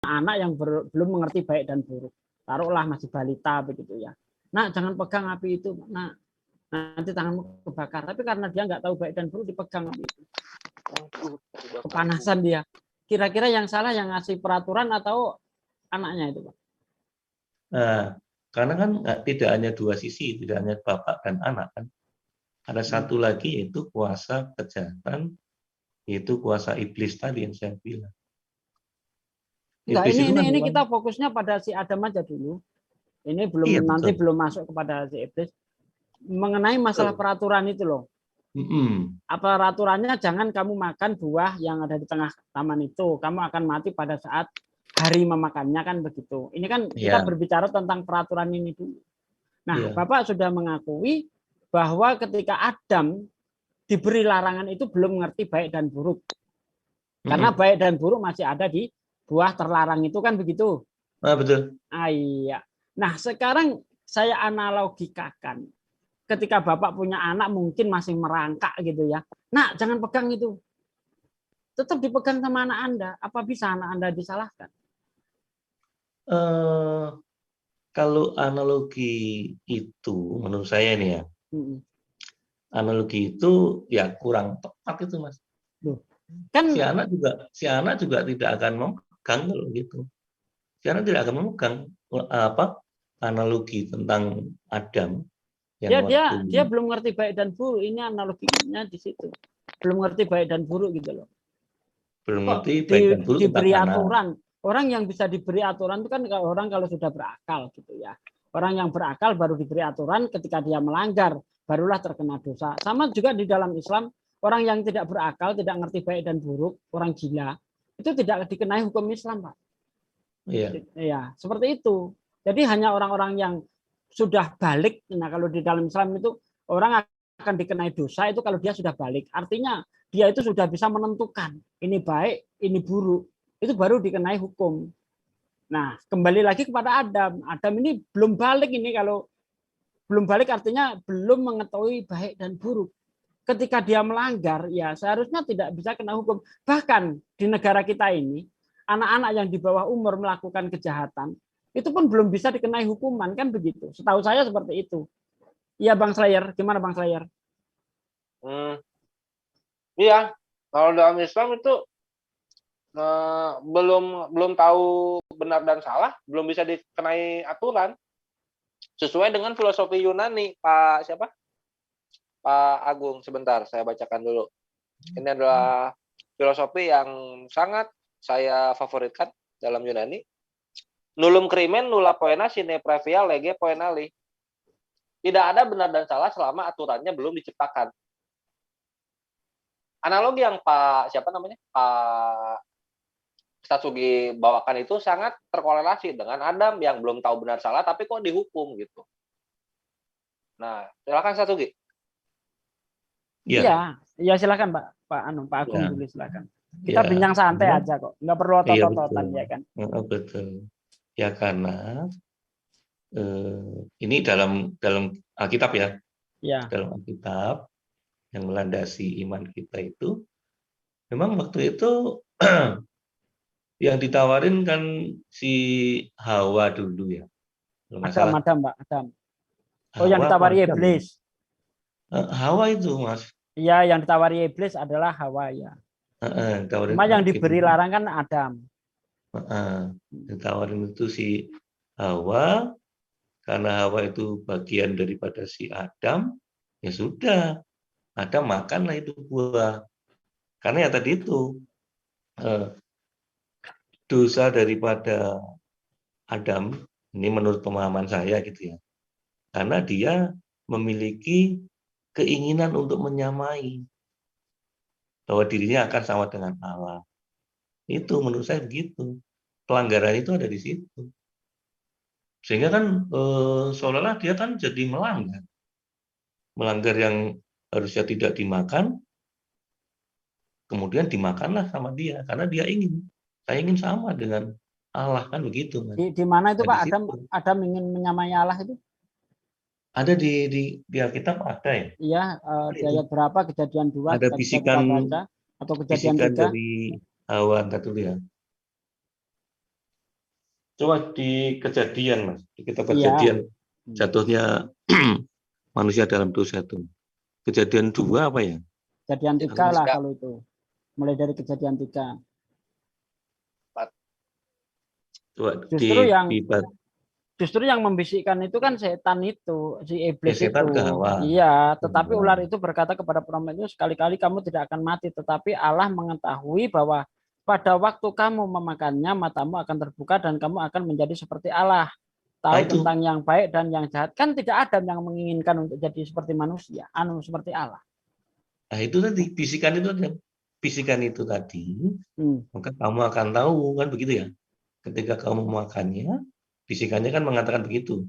anak yang belum mengerti baik dan buruk. Taruhlah masih balita begitu ya. Nah, jangan pegang api itu. Nah, nanti tanganmu kebakar. Tapi karena dia nggak tahu baik dan buruk, dipegang api itu. Kepanasan dia. Kira-kira yang salah yang ngasih peraturan atau anaknya itu, Pak? Nah, karena kan tidak hanya dua sisi, tidak hanya bapak dan anak kan. Ada satu lagi yaitu kuasa kejahatan, yaitu kuasa iblis tadi yang saya bilang. Enggak, Iblis itu kan ini kita fokusnya pada si Adam aja dulu. Ini belum iya, nanti betul. belum masuk kepada si iblis. Mengenai masalah peraturan itu loh. Apa peraturannya jangan kamu makan buah yang ada di tengah taman itu. Kamu akan mati pada saat hari memakannya kan begitu. Ini kan kita berbicara tentang peraturan ini dulu. Nah, Bapak sudah mengakui bahwa ketika Adam diberi larangan itu belum mengerti baik dan buruk. Karena baik dan buruk masih ada di buah terlarang itu kan begitu. Betul. Iya. Nah, sekarang saya analogikakan. Ketika Bapak punya anak mungkin masih merangkak gitu ya. Nah, jangan pegang itu. Tetap dipegang sama anak Anda. Apa bisa anak Anda disalahkan? Kalau analogi itu menurut saya ini ya. Analogi itu ya kurang tepat itu, Mas. Kan si anak juga tidak akan memegang kalau gitu. Si anak tidak akan memegang analogi tentang Adam yang dia belum ngerti baik dan buruk. Ini analoginya di situ. Belum ngerti baik dan buruk gitu loh. Belum ngerti baik dan buruk diberi aturan. Orang yang bisa diberi aturan itu kan orang kalau sudah berakal gitu ya. Orang yang berakal baru diberi aturan, ketika dia melanggar barulah terkena dosa. Sama juga di dalam Islam, orang yang tidak berakal, tidak ngerti baik dan buruk, orang gila, itu tidak dikenai hukum Islam, Pak. Iya. Ya, seperti itu. Jadi hanya orang-orang yang sudah balik, nah kalau di dalam Islam itu orang akan dikenai dosa itu kalau dia sudah balik. Artinya dia itu sudah bisa menentukan ini baik, ini buruk. Itu baru dikenai hukum. Nah, kembali lagi kepada Adam. Adam ini belum balik ini, kalau belum balik artinya belum mengetahui baik dan buruk. Ketika dia melanggar, ya seharusnya tidak bisa kena hukum. Bahkan di negara kita ini, anak-anak yang di bawah umur melakukan kejahatan, itu pun belum bisa dikenai hukuman, kan begitu. Setahu saya seperti itu. Iya, Bang Slayer. Gimana, Bang Slayer? Iya, kalau dalam Islam itu belum tahu benar dan salah, belum bisa dikenai aturan. Sesuai dengan filosofi Yunani, Pak siapa? Pak Agung, sebentar saya bacakan dulu. Ini adalah filosofi yang sangat saya favoritkan dalam Yunani. Nullum crimen nulla poena sine previa lege poenali. Tidak ada benar dan salah selama aturannya belum diciptakan. Analogi yang Pak siapa namanya? Pak Satsugi bawakan itu sangat terkorelasi dengan Adam yang belum tahu benar salah tapi kok dihukum gitu. Nah, silakan Satsugi. Iya, silakan Pak Agung dulu silakan. Kita bincang santai aja kok, nggak perlu otot-ototan ya kan. Betul. Ya karena ini dalam Alkitab ya. Dalam Alkitab yang melandasi iman kita itu, memang waktu itu yang ditawarin kan si Hawa dulu ya. Adam, Pak, Adam. Oh, yang ditawari iblis. Hawa itu, Mas. Iya, yang ditawari iblis adalah Hawa ya. Cuma yang diberi larangan Adam. Ditawarin itu si Hawa, karena Hawa itu bagian daripada si Adam, ya sudah, Adam makanlah itu buah. Karena ya tadi itu dosa daripada Adam, ini menurut pemahaman saya gitu ya, karena dia memiliki keinginan untuk menyamai bahwa dirinya akan sama dengan Allah. Itu menurut saya begitu. Pelanggaran itu ada di situ. Sehingga kan seolah-olah dia kan jadi melanggar yang harusnya tidak dimakan, kemudian dimakanlah sama dia karena dia saya ingin sama dengan Allah, kan begitu kan. Di mana itu Pak Adam ingin menyamai Allah itu? Ada di Alkitab ada ya? Iya, di ayat berapa, Kejadian 2 ada bisikan baca, atau Kejadian 3 dari Hawa dulu ya. Coba di Kejadian, Mas. Di kitab Iya. Kejadian jatuhnya manusia dalam dosa itu. Kejadian 2 apa ya? Kejadian 3 Yang lah tiga. kalau itu. Mulai dari Kejadian 3. Coba Justru yang membisikkan itu kan setan itu, si iblis setan itu. ke Hawa. Iya, tetapi Hawa. ular itu berkata kepada perempuan itu, sekali-kali kamu tidak akan mati, tetapi Allah mengetahui bahwa pada waktu kamu memakannya, matamu akan terbuka dan kamu akan menjadi seperti Allah. Tahu itu. tentang yang baik dan yang jahat. Kan tidak ada yang menginginkan untuk jadi seperti manusia, seperti Allah. Nah, itu tadi bisikan itu tadi, maka kamu akan tahu, kan begitu ya. Ketika kamu memakannya, bisikannya kan mengatakan begitu.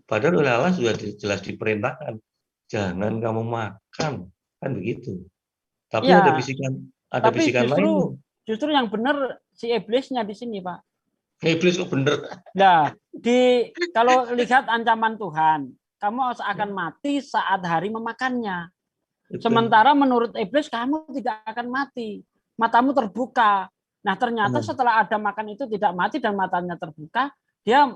Padahal oleh Allah sudah jelas diperintahkan, jangan kamu makan, kan begitu. Tapi Ya, ada bisikan lain. Justru yang benar si iblisnya di sini, Pak. Iblis kok bener. Nah, kalau lihat ancaman Tuhan, kamu akan mati saat hari memakannya. Sementara menurut iblis kamu tidak akan mati. Matamu terbuka. Nah, ternyata setelah Adam makan itu tidak mati dan matanya terbuka, dia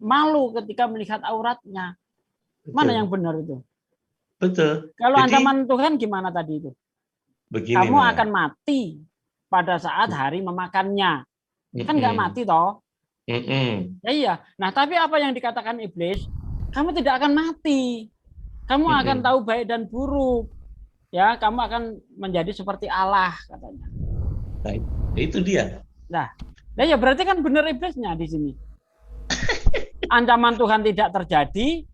malu ketika melihat auratnya. Mana yang benar itu? Betul. Kalau ancaman Tuhan gimana tadi itu? Begini, kamu akan mati pada saat hari memakannya. Kan nggak mati toh? Ya iya. Nah, tapi apa yang dikatakan iblis? Kamu tidak akan mati. Kamu akan tahu baik dan buruk. Ya, kamu akan menjadi seperti Allah katanya. Nah, itu dia. Nah, ya berarti kan benar iblisnya di sini. Ancaman Tuhan tidak terjadi,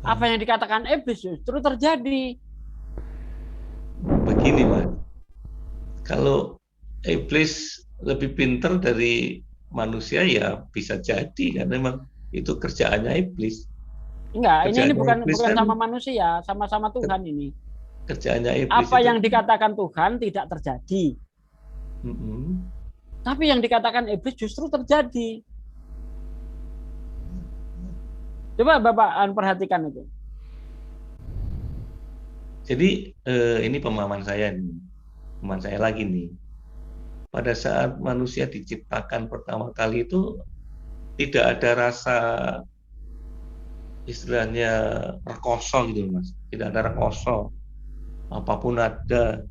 apa yang dikatakan iblis justru terjadi. Begini, Mas. Kalau iblis lebih pintar dari manusia ya bisa jadi, karena memang itu kerjaannya iblis. Enggak, ini bukan sama manusia, sama-sama Tuhan ini. Kerjaannya iblis. Apa yang dikatakan Tuhan tidak terjadi. Tapi yang dikatakan iblis justru terjadi. Coba Bapak perhatikan itu. Jadi ini pemahaman saya nih. Pemahaman saya lagi nih. Pada saat manusia diciptakan pertama kali itu tidak ada rasa istilahnya rekoso gitu, Mas. Tidak ada rekoso. Apapun ada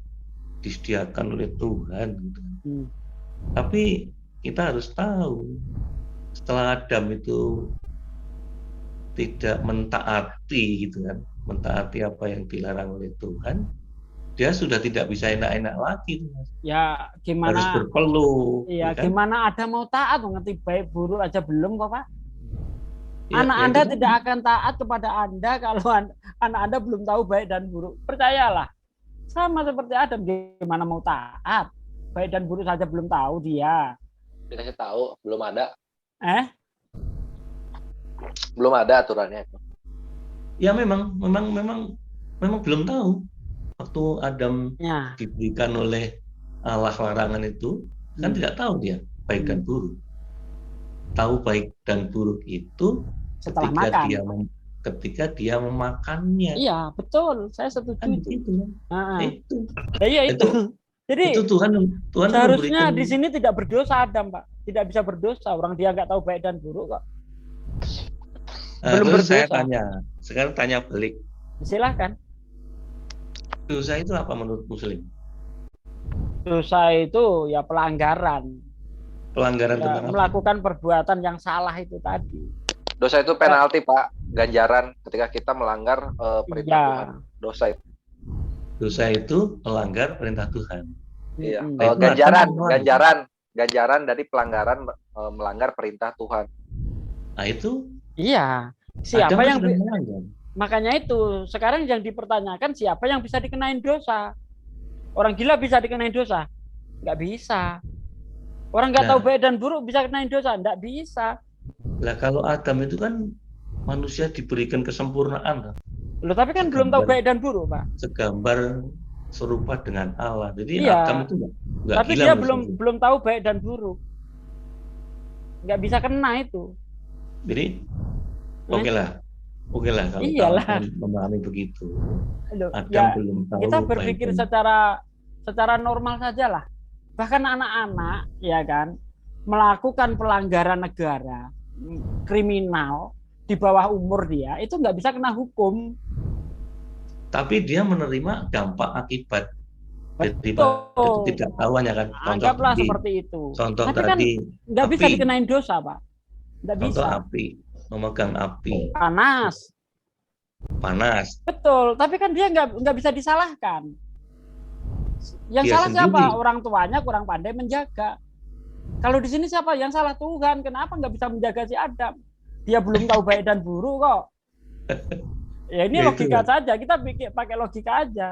disediakan oleh Tuhan gitu. Tapi kita harus tahu setelah Adam itu tidak mentaati gitu kan, mentaati apa yang dilarang oleh Tuhan, dia sudah tidak bisa enak-enak lagi, Mas. Ya gimana? Harus berpeluh. Iya, kan? Gimana ada mau taat mengerti baik buruk aja belum kok, Pak. Ya, anak Anda tidak akan taat kepada Anda kalau anak Anda belum tahu baik dan buruk. Percayalah. Sama seperti Adam, gimana mau taat? Baik dan buruk saja belum tahu dia. Dikasih tahu, belum ada. Belum ada aturannya itu. Ya memang belum tahu. Waktu Adam diberikan oleh Allah larangan itu, kan tidak tahu dia baik dan buruk. Tahu baik dan buruk itu setelah makan. Ketika dia memakannya. Iya, betul. Saya setuju kan itu. Itu. Ya, itu. Jadi itu Tuhan seharusnya di sini tidak berdosa Adam, Pak. Tidak bisa berdosa. Orang dia nggak tahu baik dan buruk kok. Belum berdosa. Sekarang tanya balik. Silahkan. Dosa itu apa menurut Muslim? Dosa itu ya pelanggaran. Pelanggaran tentang melakukan perbuatan yang salah itu tadi. Dosa itu penalti, Pak. Ganjaran ketika kita melanggar perintah Tuhan. Dosa itu melanggar perintah Tuhan. Iya. Ganjaran dari pelanggaran melanggar perintah Tuhan. Nah itu. Iya. Siapa yang makanya itu sekarang yang dipertanyakan siapa yang bisa dikenain dosa? Orang gila bisa dikenain dosa? Nggak bisa. Orang nggak tahu baik dan buruk bisa kenain dosa? Nggak bisa. Lah kalau Adam itu kan manusia diberikan kesempurnaan. Loh, tapi kan belum tahu baik dan buruk, Pak. Segambar serupa dengan Allah. Jadi Adam itu enggak tapi dia belum tahu baik dan buruk. Enggak bisa kena itu. Jadi oke lah kalau memahami begitu. Loh, Adam belum tahu. Kita berpikir secara normal saja lah. Bahkan anak-anak ya kan melakukan pelanggaran negara kriminal di bawah umur dia itu nggak bisa kena hukum. Tapi dia menerima dampak akibat daripada Betul. ketidaktahuannya kan. Anggaplah seperti itu. Contoh Tapi kan tadi nggak bisa api. dikenain dosa, Pak. Nggak Contoh bisa. api, memegang api, panas. Betul, tapi kan dia nggak bisa disalahkan. Yang Dia salah siapa? sendiri. Orang tuanya kurang pandai menjaga. Kalau di sini siapa yang salah? Tuhan. Kenapa nggak bisa menjaga si Adam? Dia belum tahu baik dan buruk kok. Ya ini Ya, logika itulah. saja. Kita pakai logika aja.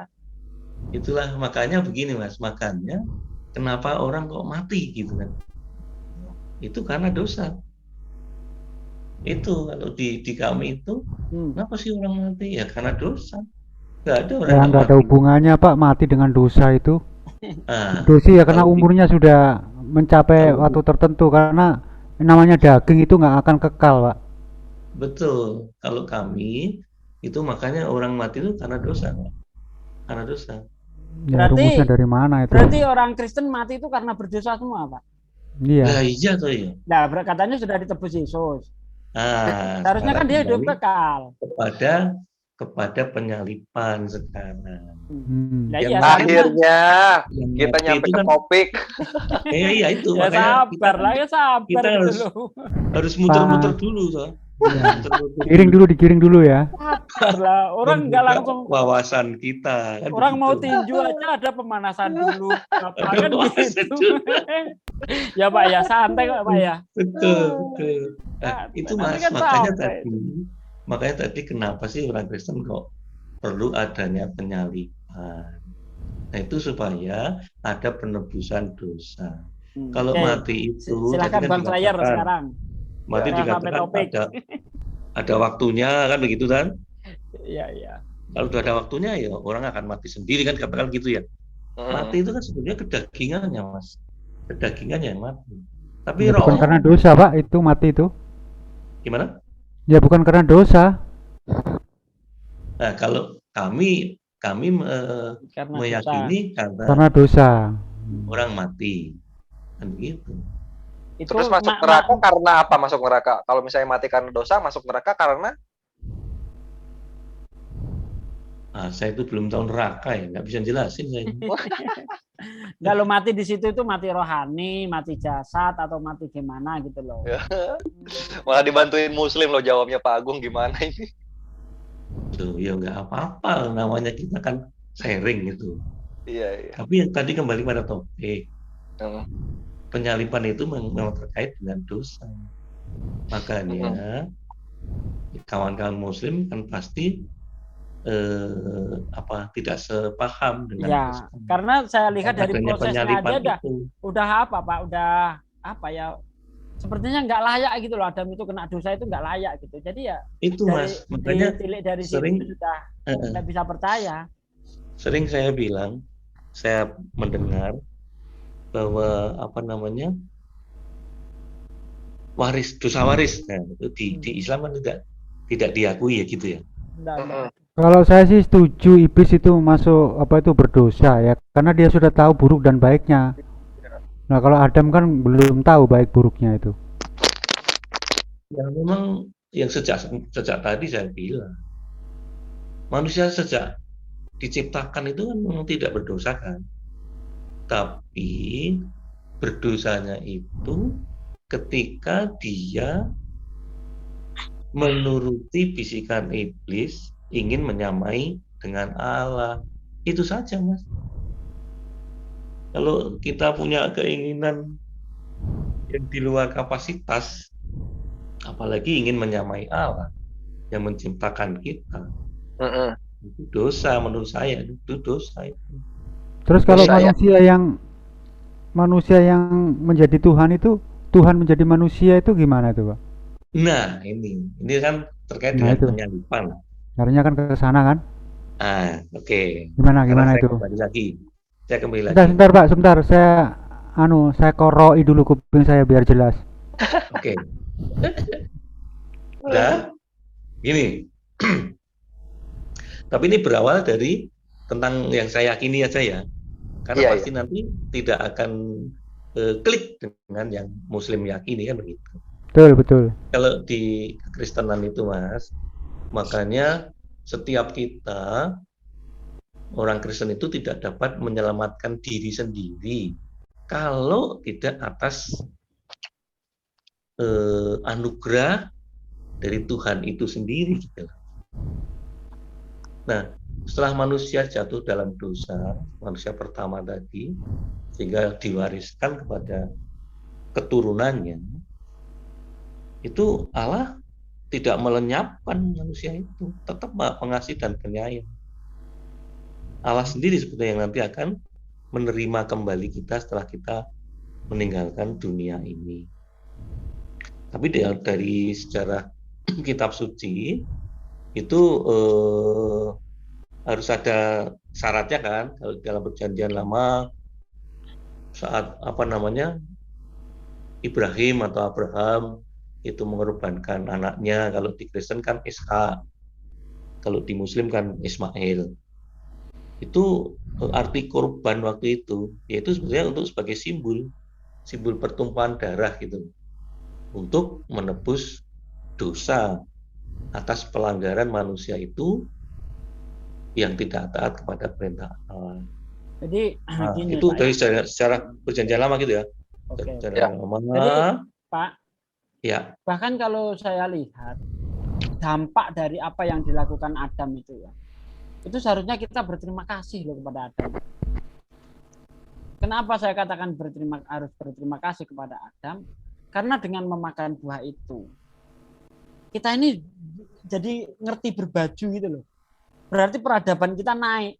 Itulah makanya begini Mas, makanya kenapa orang kok mati gitu kan? Itu karena dosa. Itu kalau di kami itu, kenapa sih orang mati? Ya karena dosa. Nggak ada orang Ya nggak ada hubungannya Pak mati dengan dosa itu. Dosa ya karena umurnya sudah mencapai waktu tertentu, karena namanya daging itu nggak akan kekal Pak. Betul. Kalau kami itu makanya orang mati itu karena dosa, Pak. Karena dosa. Ya, rumusnya dari mana itu? Berarti orang Kristen mati itu karena berdosa semua, Pak? Iya. Nah, iya toh ya. Nah, katanya sudah ditebus Yesus. Seharusnya kan dia hidup kekal. Kepada penyalipan sekarang. Nah, iya, akhirnya kita nyampe ke topik. Iya itu. Ya sabar lah, ya sabar. Kita harus muter-muter dulu toh. Ya. Digiring dulu ya. Sabar lah, orang nggak langsung wawasan kita. Kan orang begitu. Mau tinju aja ada pemanasan dulu. Kan gitu. Ya Pak ya, santai kok Pak ya. Betul. Nah, itu Mas, kan makanya tadi kenapa sih orang Kristen kok perlu adanya penyalipan? Nah itu supaya ada penebusan dosa. Kalau mati itu silakan Bang Slayer sekarang. Mati dikatakan ada waktunya kan begitu kan? Iya. Kalau sudah ada waktunya ya orang akan mati sendiri kan, katakan gitu ya. Mati itu kan sebenarnya kedagingannya Mas. Kedagingannya yang mati. Tapi ya, bukan karena dosa Pak itu mati itu. Gimana? Ya bukan karena dosa. Nah kalau kami meyakini karena dosa orang mati kan begitu. Terus masuk neraka karena apa? Masuk neraka kalau misalnya mati karena dosa, masuk neraka karena saya itu belum tahu neraka ya, nggak bisa jelasin saya. Kalau mati di situ itu mati rohani, mati jasad atau mati gimana gitu loh. Malah dibantuin Muslim loh jawabnya Pak Agung, gimana ini? Tuh, ya nggak apa-apa, namanya kita kan sharing gitu. Iya. Tapi yang tadi kembali pada topik, penyalipan itu memang terkait dengan dosa. Makanya kawan-kawan Muslim kan pasti tidak sepaham dengan ya, karena saya lihat dari prosesnya aja udah apa Pak, udah apa ya, sepertinya nggak layak gitu loh. Adam itu kena dosa itu nggak layak gitu. Jadi ya itu Mas, makanya dari sering situ sudah nggak bisa percaya. Sering saya bilang, saya mendengar bahwa dosa waris, nah, itu di Islam kan tidak diakui ya gitu ya. Kalau saya sih setuju iblis itu masuk berdosa ya, karena dia sudah tahu buruk dan baiknya. Nah kalau Adam kan belum tahu baik buruknya itu. Ya memang yang sejak tadi saya bilang, manusia sejak diciptakan itu kan memang tidak berdosa kan, tapi berdosanya itu ketika dia menuruti bisikan iblis, ingin menyamai dengan Allah. Itu saja Mas. Kalau kita punya keinginan yang di luar kapasitas, apalagi ingin menyamai Allah yang menciptakan kita, itu dosa menurut saya. Itu dosa itu. Terus kalau manusia yang menjadi Tuhan itu, Tuhan menjadi manusia itu gimana itu Pak? Nah ini kan terkait dengan penyalipan. Harusnya kan ke sana kan? Oke. Gimana itu? Saya kembali lagi. Sebentar Pak, saya koroi dulu kuping saya biar jelas. Oke. Udah. Gini. Tapi ini berawal dari tentang yang saya yakini aja ya. Karena pasti nanti tidak akan klik dengan yang Muslim yakini kan begitu. betul. Kalau di kekristenan itu, Mas, makanya setiap kita orang Kristen itu tidak dapat menyelamatkan diri sendiri kalau tidak atas anugerah dari Tuhan itu sendiri gitu. Nah, setelah manusia jatuh dalam dosa, manusia pertama tadi, sehingga diwariskan kepada keturunannya, itu Allah tidak melenyapkan manusia itu, tetap pengasih dan penyayang. Allah sendiri sebetulnya yang nanti akan menerima kembali kita setelah kita meninggalkan dunia ini. Tapi dari sejarah kitab suci itu harus ada syaratnya kan. Kalau dalam perjanjian lama saat Ibrahim atau Abraham itu mengorbankan anaknya, kalau di Kristen kan Ishak, kalau di Muslim kan Ismail. Itu arti korban waktu itu yaitu sebenarnya untuk sebagai simbol pertumpahan darah gitu, untuk menebus dosa atas pelanggaran manusia itu yang tidak taat kepada perintah Allah. Jadi gini, itu Pak, dari secara perjanjian lama gitu ya. Oke. Secara lama. Jadi Pak, ya. Bahkan kalau saya lihat dampak dari apa yang dilakukan Adam itu ya, itu seharusnya kita berterima kasih loh kepada Adam. Kenapa saya katakan harus berterima kasih kepada Adam? Karena dengan memakan buah itu, kita ini jadi ngerti berbaju gitu loh. Berarti peradaban kita naik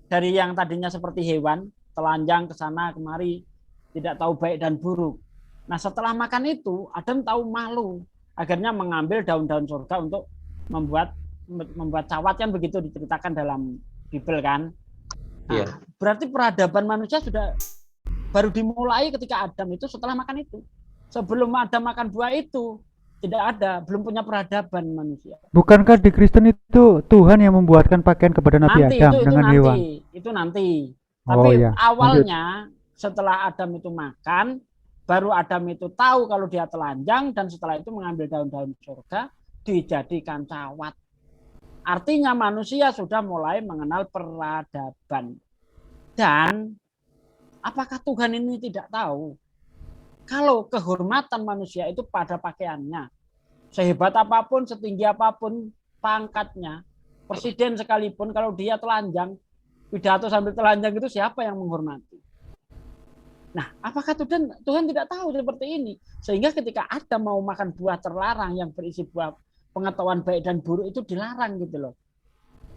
dari yang tadinya seperti hewan, telanjang ke sana kemari, tidak tahu baik dan buruk. Nah, setelah makan itu, Adam tahu malu. Akhirnya mengambil daun-daun surga untuk membuat cawat, kan begitu diceritakan dalam Bible kan. Nah, berarti peradaban manusia sudah baru dimulai ketika Adam itu setelah makan itu. Sebelum Adam makan buah itu, tidak ada, belum punya peradaban manusia. Bukankah di Kristen itu Tuhan yang membuatkan pakaian kepada Nabi Adam dengan hewan? Itu nanti. Tapi awalnya setelah Adam itu makan, baru Adam itu tahu kalau dia telanjang, dan setelah itu mengambil daun-daun surga, dijadikan cawat. Artinya manusia sudah mulai mengenal peradaban. Dan apakah Tuhan ini tidak tahu kalau kehormatan manusia itu pada pakaiannya? Sehebat apapun, setinggi apapun pangkatnya, presiden sekalipun kalau dia telanjang, pidato sambil telanjang itu siapa yang menghormati? Nah, apakah Tuhan tidak tahu seperti ini? Sehingga ketika Adam mau makan buah terlarang yang berisi buah pengetahuan baik dan buruk itu dilarang gitu loh.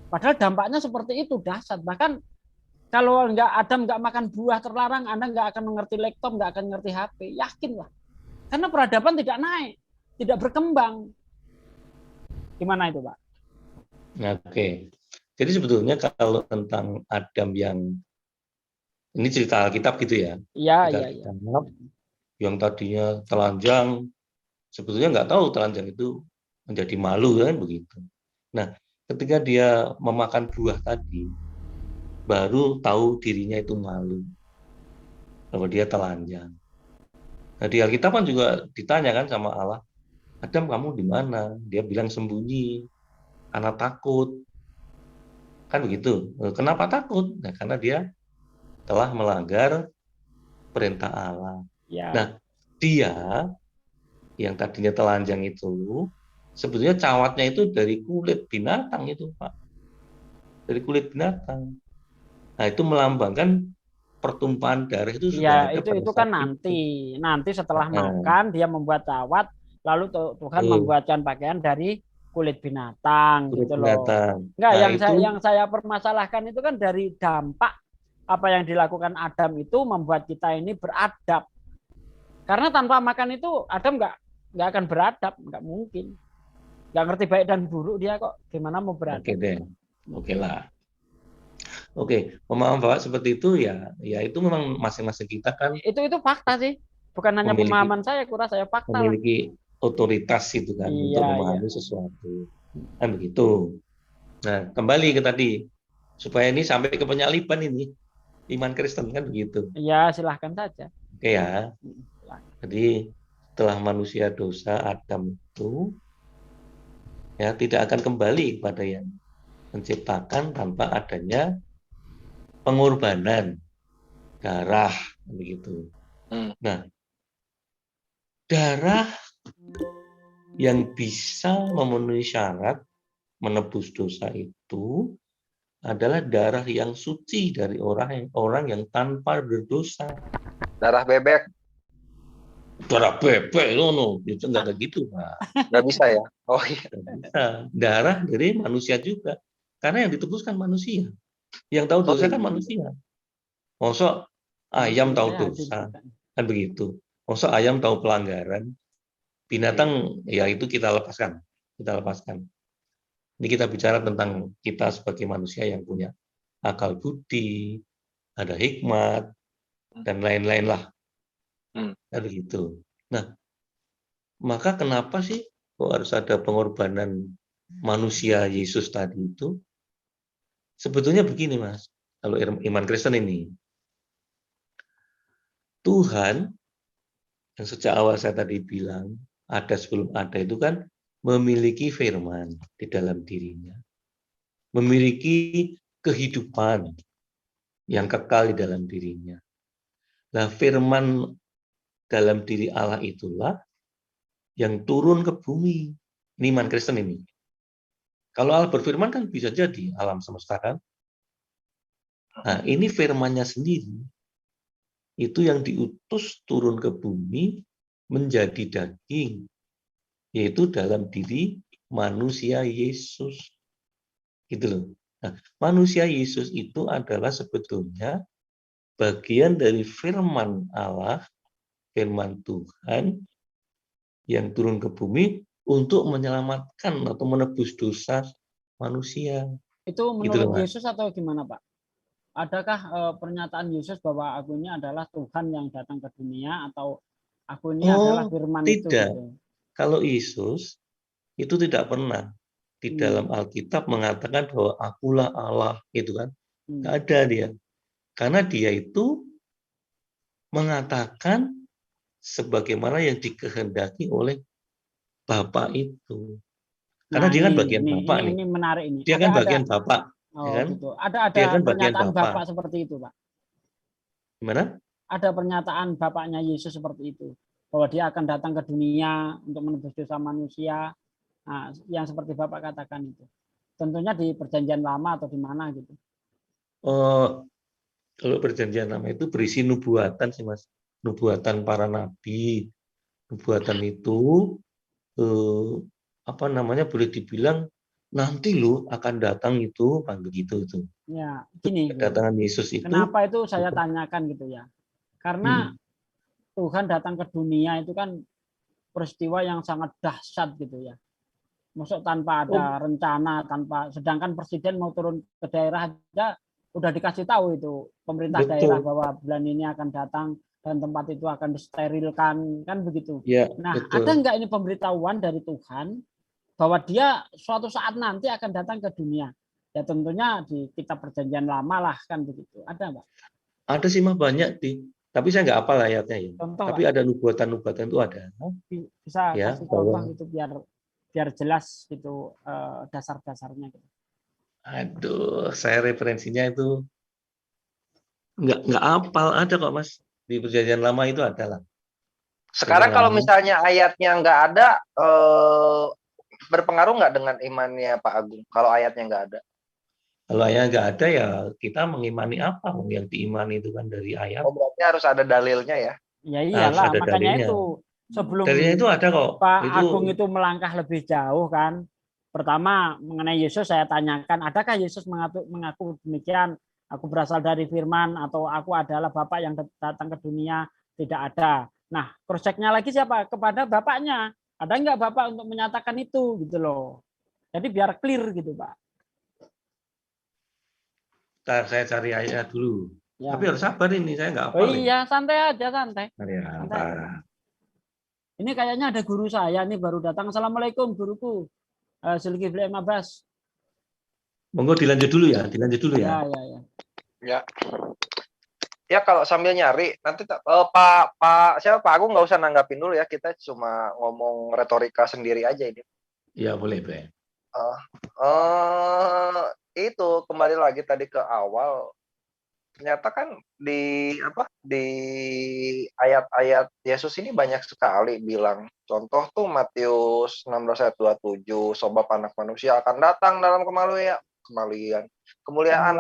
Padahal dampaknya seperti itu dahsyat. Bahkan kalau Adam nggak makan buah terlarang, Anda nggak akan mengerti laptop, nggak akan mengerti HP. Yakinlah. Karena peradaban tidak naik, tidak berkembang. Gimana itu, Pak? Oke. Jadi sebetulnya kalau tentang Adam ini cerita Alkitab gitu ya. Iya. Yang tadinya telanjang, sebetulnya nggak tahu telanjang itu menjadi malu kan begitu. Nah, ketika dia memakan buah tadi, baru tahu dirinya itu malu bahwa dia telanjang. Nah, di Alkitab kan juga ditanyakan sama Allah, Adam kamu di mana? Dia bilang sembunyi, karena takut. Kan begitu. Kenapa takut? Nah, karena dia telah melanggar perintah Allah. Ya. Nah, dia yang tadinya telanjang itu sebetulnya cawatnya itu dari kulit binatang itu, Pak. Dari kulit binatang. Nah, itu melambangkan pertumpahan darah itu sudah ada. Itu kan nanti setelah makan dia membuat cawat, lalu Tuhan membuatkan pakaian dari kulit binatang gitu loh. Enggak, yang saya permasalahkan itu kan dari dampak apa yang dilakukan Adam itu membuat kita ini beradab. Karena tanpa makan itu Adam nggak akan beradab, nggak mungkin. Nggak ngerti baik dan buruk dia kok, gimana mau beradab? Oke deh, oke lah. Oke, pemahaman Bapak seperti itu ya itu memang masing-masing kita kan. Itu fakta sih, bukan hanya pemahaman saya, saya fakta. Memiliki otoritas itu kan untuk memahami sesuatu, kan begitu. Nah, kembali ke tadi supaya ini sampai ke penyaliban ini. Iman Kristen kan begitu. Iya, silahkan saja. Oke ya. Jadi setelah manusia dosa Adam itu ya tidak akan kembali kepada yang menciptakan tanpa adanya pengorbanan darah begitu. Nah, darah yang bisa memenuhi syarat menebus dosa itu adalah darah yang suci dari orang yang tanpa berdosa. Darah bebek Darah bebek itu enggak kayak gitu, Pak. nggak bisa ya? Oh iya. Nggak bisa. Darah dari manusia juga. Karena yang ditebus kan manusia. Yang tahu dosa kan manusia. Mosok ayam tahu dosa, kan begitu. Mosok ayam tahu pelanggaran, binatang ya itu kita lepaskan. Ini kita bicara tentang kita sebagai manusia yang punya akal budi, ada hikmat, dan lain-lain lah. Kan begitu. Nah, maka kenapa sih kok harus ada pengorbanan manusia Yesus tadi itu? Sebetulnya begini, Mas. Kalau iman Kristen ini, Tuhan yang sejak awal saya tadi bilang, ada sebelum ada itu kan memiliki firman di dalam dirinya. Memiliki kehidupan yang kekal di dalam dirinya. Nah, firman dalam diri Allah itulah yang turun ke bumi. Ini iman Kristen ini. Kalau Allah berfirman kan bisa jadi alam semesta kan. Nah, ini firman-Nya sendiri itu yang diutus turun ke bumi menjadi daging, yaitu dalam diri manusia Yesus. Gitu loh. Nah, manusia Yesus itu adalah sebetulnya bagian dari firman Allah, firman Tuhan yang turun ke bumi untuk menyelamatkan atau menebus dosa manusia. Itu Gitu menurut loh, Mas. Yesus atau gimana, Pak? Adakah pernyataan Yesus bahwa aku ini adalah Tuhan yang datang ke dunia, atau aku ini adalah firman itu? Tidak. Gitu? Kalau Yesus itu tidak pernah di dalam Alkitab mengatakan bahwa akulah Allah, gitu kan. Nggak ada dia. Karena dia itu mengatakan sebagaimana yang dikehendaki oleh Bapa itu. Karena dia kan bagian Bapa nih. Ini menarik ini. Dia kan bagian Bapa. Oh, ya kan? gitu. Ada Dia kan bagian pernyataan Bapa. Bapak seperti itu, Pak. Gimana? Ada pernyataan Bapaknya Yesus seperti itu, bahwa dia akan datang ke dunia untuk menebus dosa manusia. Nah, yang seperti Bapak katakan itu. Tentunya di Perjanjian Lama atau di mana gitu. Oh, kalau Perjanjian Lama itu berisi nubuatan sih, Mas. Nubuatan para nabi. Nubuatan itu apa namanya, boleh dibilang nanti lo akan datang itu, kan begitu itu. Ya, gini. Kedatangan Yesus itu. Kenapa itu saya tanyakan gitu ya? Karena Tuhan datang ke dunia itu kan peristiwa yang sangat dahsyat gitu ya. Maksud tanpa ada rencana, sedangkan presiden mau turun ke daerah aja udah dikasih tahu itu pemerintah daerah bahwa bulan ini akan datang dan tempat itu akan disterilkan, kan begitu. Ya, nah, betul. Ada nggak ini pemberitahuan dari Tuhan bahwa dia suatu saat nanti akan datang ke dunia? Ya tentunya di kitab Perjanjian Lama lah, kan begitu. Ada nggak? Ada sih mah banyak tapi saya nggak hafal ayatnya ya. Contoh, tapi ada nubuatan-nubuatan itu ada. Bisa ya, kasih contoh gitu biar jelas gitu dasar-dasarnya gitu. Aduh, saya referensinya itu nggak hafal. Ada kok, Mas, di Perjanjian Lama itu ada lah. Sekarang kalau misalnya ayatnya nggak ada, berpengaruh nggak dengan imannya Pak Agung? Kalau ayatnya nggak ada? Kalau ayat nggak ada ya kita mengimani apa? Yang diimani itu kan dari ayat. Oh, berarti harus ada dalilnya ya? Ya iyalah, makanya dalilnya. Itu sebelum dalilnya itu ada kok. Pak Agung itu melangkah lebih jauh kan. Pertama mengenai Yesus saya tanyakan, adakah Yesus mengaku demikian? Aku berasal dari firman, atau aku adalah Bapak yang datang ke dunia? Tidak ada. Nah, cross-check-nya lagi siapa? Kepada Bapaknya. Ada nggak Bapak untuk menyatakan itu gitu loh. Jadi biar clear gitu, Pak. Saya cari ayat dulu. Ya. Tapi harus sabar ini, saya nggak hafal. Oh iya, santai aja, santai. Santai aja. Ini kayaknya ada guru saya nih baru datang. Assalamualaikum guruku. Zulkifli Mabas. Monggo dilanjut dulu ya, Ya. Ya kalau sambil nyari nanti Pak siapa Pak Agung nggak usah nanggapin dulu ya, kita cuma ngomong retorika sendiri aja ini. Ya boleh, Pak. Itu kembali lagi tadi ke awal, ternyata kan di ayat-ayat Yesus ini banyak sekali bilang. Contoh tuh Matius 16 ayat 27, sebab anak manusia akan datang dalam kemuliaan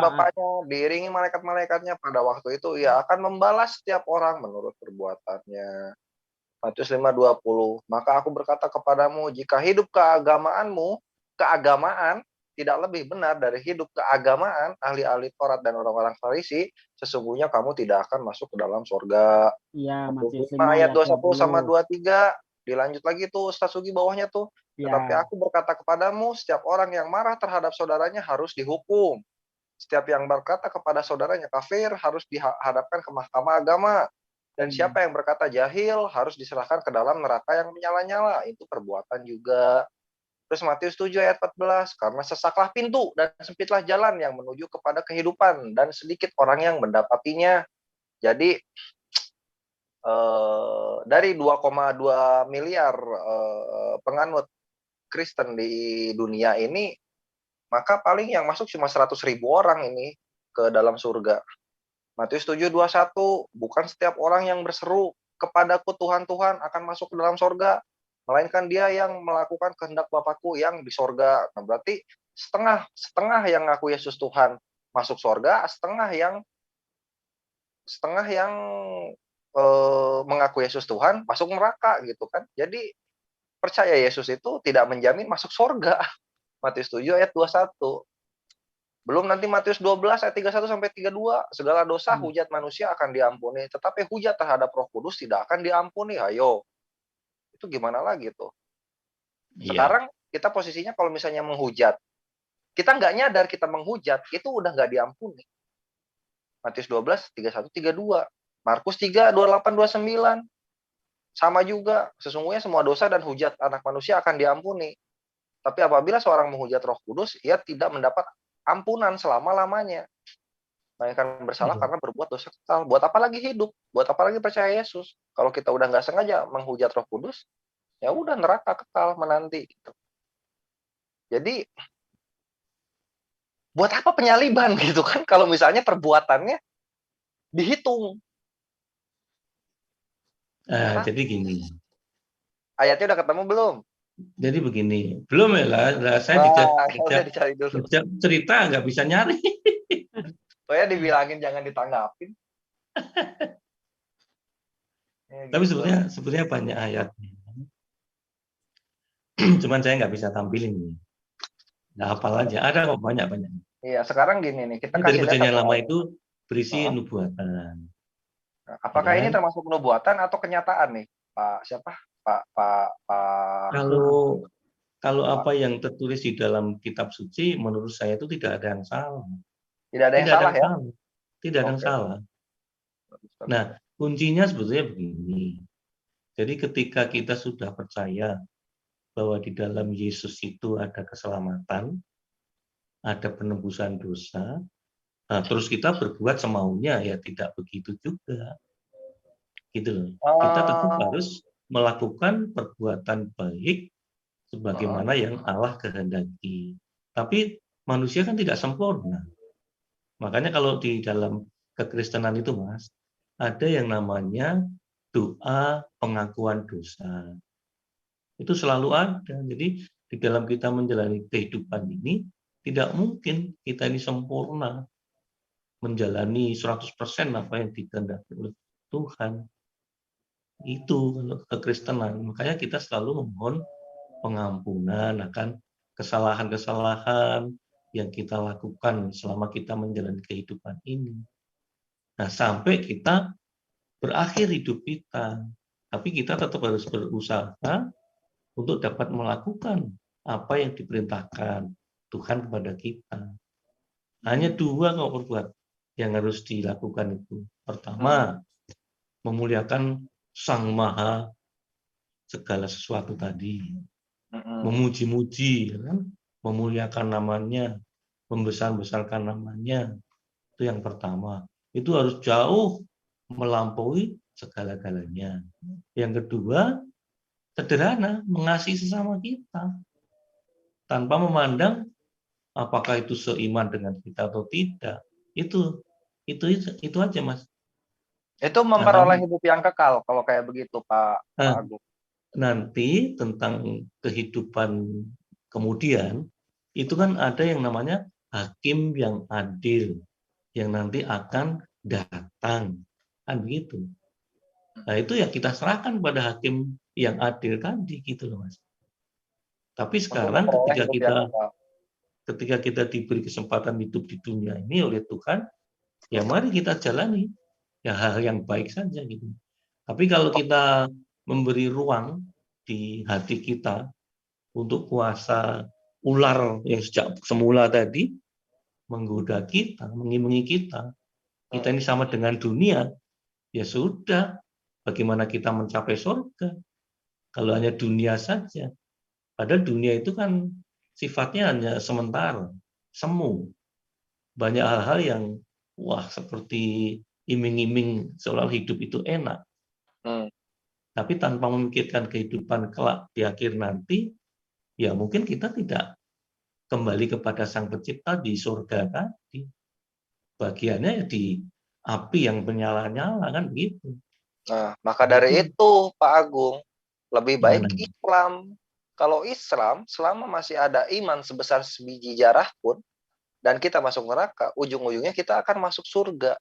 Bapaknya, diiringi malaikat-malaikatnya, pada waktu itu ia akan membalas setiap orang menurut perbuatannya. Matius 5:20, maka aku berkata kepadamu, jika hidup keagamaan tidak lebih benar dari hidup keagamaan ahli-ahli Taurat dan orang-orang Farisi, sesungguhnya kamu tidak akan masuk ke dalam surga. Iya, Matius Matius 5 5 ayat ayat 21 sama 20. 23, dilanjut lagi tuh Ustaz Sugi bawahnya tuh. Tetapi Ya, aku berkata kepadamu, setiap orang yang marah terhadap saudaranya harus dihukum. Setiap yang berkata kepada saudaranya kafir harus dihadapkan ke mahkamah agama. Dan siapa yang berkata jahil harus diserahkan ke dalam neraka yang menyala-nyala. Itu perbuatan juga. Terus Matius 7 ayat 14, karena sesaklah pintu dan sempitlah jalan yang menuju kepada kehidupan, dan sedikit orang yang mendapatinya. Jadi dari 2,2 miliar penganut Kristen di dunia ini, maka paling yang masuk cuma 100.000 orang ini ke dalam surga. Matius 7:21, bukan setiap orang yang berseru kepadaku Tuhan Tuhan akan masuk ke dalam surga, melainkan dia yang melakukan kehendak Bapakku yang di surga. Nah, berarti setengah yang ngaku Yesus Tuhan masuk surga, setengah yang mengaku Yesus Tuhan masuk neraka gitu kan. Jadi percaya Yesus itu tidak menjamin masuk surga. Matius 7 ayat 21. Belum nanti Matius 12 ayat 31 sampai 32, segala dosa hujat manusia akan diampuni, tetapi hujat terhadap Roh Kudus tidak akan diampuni. Ayo. Itu gimana lagi tuh? Sekarang kita posisinya kalau misalnya menghujat, kita nggak nyadar kita menghujat, itu udah nggak diampuni. Matius 12, 31, 32. Markus 3, 28, 29. Sama juga, sesungguhnya semua dosa dan hujat anak manusia akan diampuni. Tapi apabila seorang menghujat Roh Kudus, ia tidak mendapat ampunan selama-lamanya. Melainkan bersalah karena berbuat dosa kekal. Buat apa lagi hidup? Buat apa lagi percaya Yesus? Kalau kita udah nggak sengaja menghujat Roh Kudus, ya udah neraka kekal menanti. Gitu. Jadi, buat apa penyaliban gitu kan? Kalau misalnya perbuatannya dihitung. Jadi gini. Ayatnya udah ketemu belum? Jadi begini, belum ya lah. Saya dicari dulu. Cerita nggak bisa nyari. Saya dibilangin jangan ditanggapin. Tapi sebenarnya banyak ayatnya. Cuman saya nggak bisa tampilin nih. Nggak hafal aja. Ada kok banyak. Iya, sekarang gini nih, kita dari kasih perjanjian lama itu berisi nubuatan. Nah, apakah ini termasuk nubuatan atau kenyataan nih, Pak? Siapa? Pak. Kalau apa yang tertulis di dalam kitab suci, menurut saya itu tidak ada yang salah. Tidak ada yang salah ya? Tidak ada yang salah. Nah, kuncinya sebetulnya begini. Jadi ketika kita sudah percaya bahwa di dalam Yesus itu ada keselamatan, ada penebusan dosa, nah, terus kita berbuat semaunya, ya tidak begitu juga. Gitu loh. Kita tetap harus melakukan perbuatan baik sebagaimana yang Allah kehendaki. Tapi manusia kan tidak sempurna. Makanya kalau di dalam kekristenan itu, Mas, ada yang namanya doa pengakuan dosa. Itu selalu ada. Jadi di dalam kita menjalani kehidupan ini, tidak mungkin kita ini sempurna. Menjalani 100% apa yang dikehendaki oleh Tuhan. Itu kekristenan. Makanya kita selalu memohon pengampunan akan kesalahan-kesalahan yang kita lakukan selama kita menjalani kehidupan ini. Nah, sampai kita berakhir hidup kita. Tapi kita tetap harus berusaha untuk dapat melakukan apa yang diperintahkan Tuhan kepada kita. Hanya dua kok perbuatan yang harus dilakukan itu. Pertama, memuliakan Sang Maha segala sesuatu tadi. Memuji-muji, kan? Memuliakan namanya, membesar-besarkan namanya. Itu yang pertama. itu harus jauh melampaui segala-galanya. Yang kedua, sederhana, mengasihi sesama kita tanpa memandang apakah itu seiman dengan kita atau tidak. Itu aja, Mas. Itu memperoleh hidup yang kekal kalau kayak begitu, Pak Nah, Agung. nanti tentang kehidupan kemudian itu kan ada yang namanya hakim yang adil yang nanti akan datang, kan begitu. Nah, itu ya kita serahkan pada hakim yang adil tadi gitu loh, Mas. Tapi Untuk sekarang memperoleh hidup yang kekal. ketika kita diberi kesempatan hidup di dunia ini oleh Tuhan, ya mari kita jalani ya hal yang baik saja gitu. Tapi kalau kita memberi ruang di hati kita untuk kuasa ular yang sejak semula tadi menggoda kita, mengimbangi kita ini sama dengan dunia, ya sudah, bagaimana kita mencapai surga? Kalau hanya dunia saja. Padahal dunia itu kan sifatnya hanya sementara, semu. Banyak hal-hal yang, wah seperti iming-iming seolah hidup itu enak. Tapi tanpa memikirkan kehidupan kelak di akhir nanti, ya mungkin kita tidak kembali kepada Sang Pencipta di surga tadi. Bagiannya ya di api yang menyala-nyala kan begitu. Nah, maka dari itu Pak Agung, lebih baik Islam. Kalau Islam, selama masih ada iman sebesar sebiji jarah pun, dan kita masuk neraka, ujung-ujungnya kita akan masuk surga.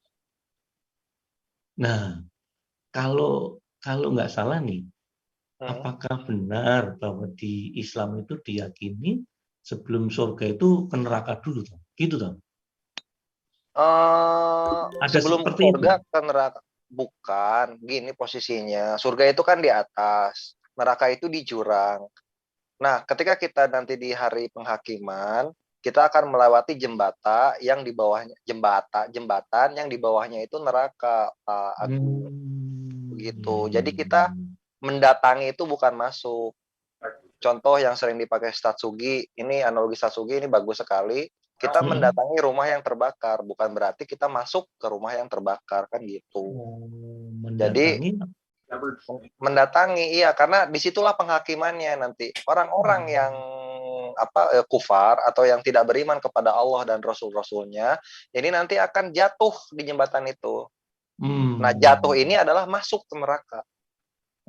Nah, kalau nggak salah nih, apakah benar bahwa di Islam itu diyakini sebelum surga itu ke neraka dulu, gitu toh? Sebelum surga ke neraka, bukan. Gini posisinya, surga itu kan di atas, neraka itu di jurang. Nah, ketika kita nanti di hari penghakiman, kita akan melewati jembatan yang di bawahnya jembatan yang di bawahnya itu neraka, Pak Agung. Begitu. Jadi kita mendatangi itu bukan masuk. Contoh yang sering dipakai Statsugi, ini analogi Statsugi ini bagus sekali. Kita mendatangi rumah yang terbakar, bukan berarti kita masuk ke rumah yang terbakar, kan gitu. Jadi mendatangi, iya, karena disitulah penghakimannya nanti. Orang-orang yang kufar atau yang tidak beriman kepada Allah dan Rasul-Rasulnya, ini nanti akan jatuh di jembatan itu. Nah, jatuh ini adalah masuk ke neraka.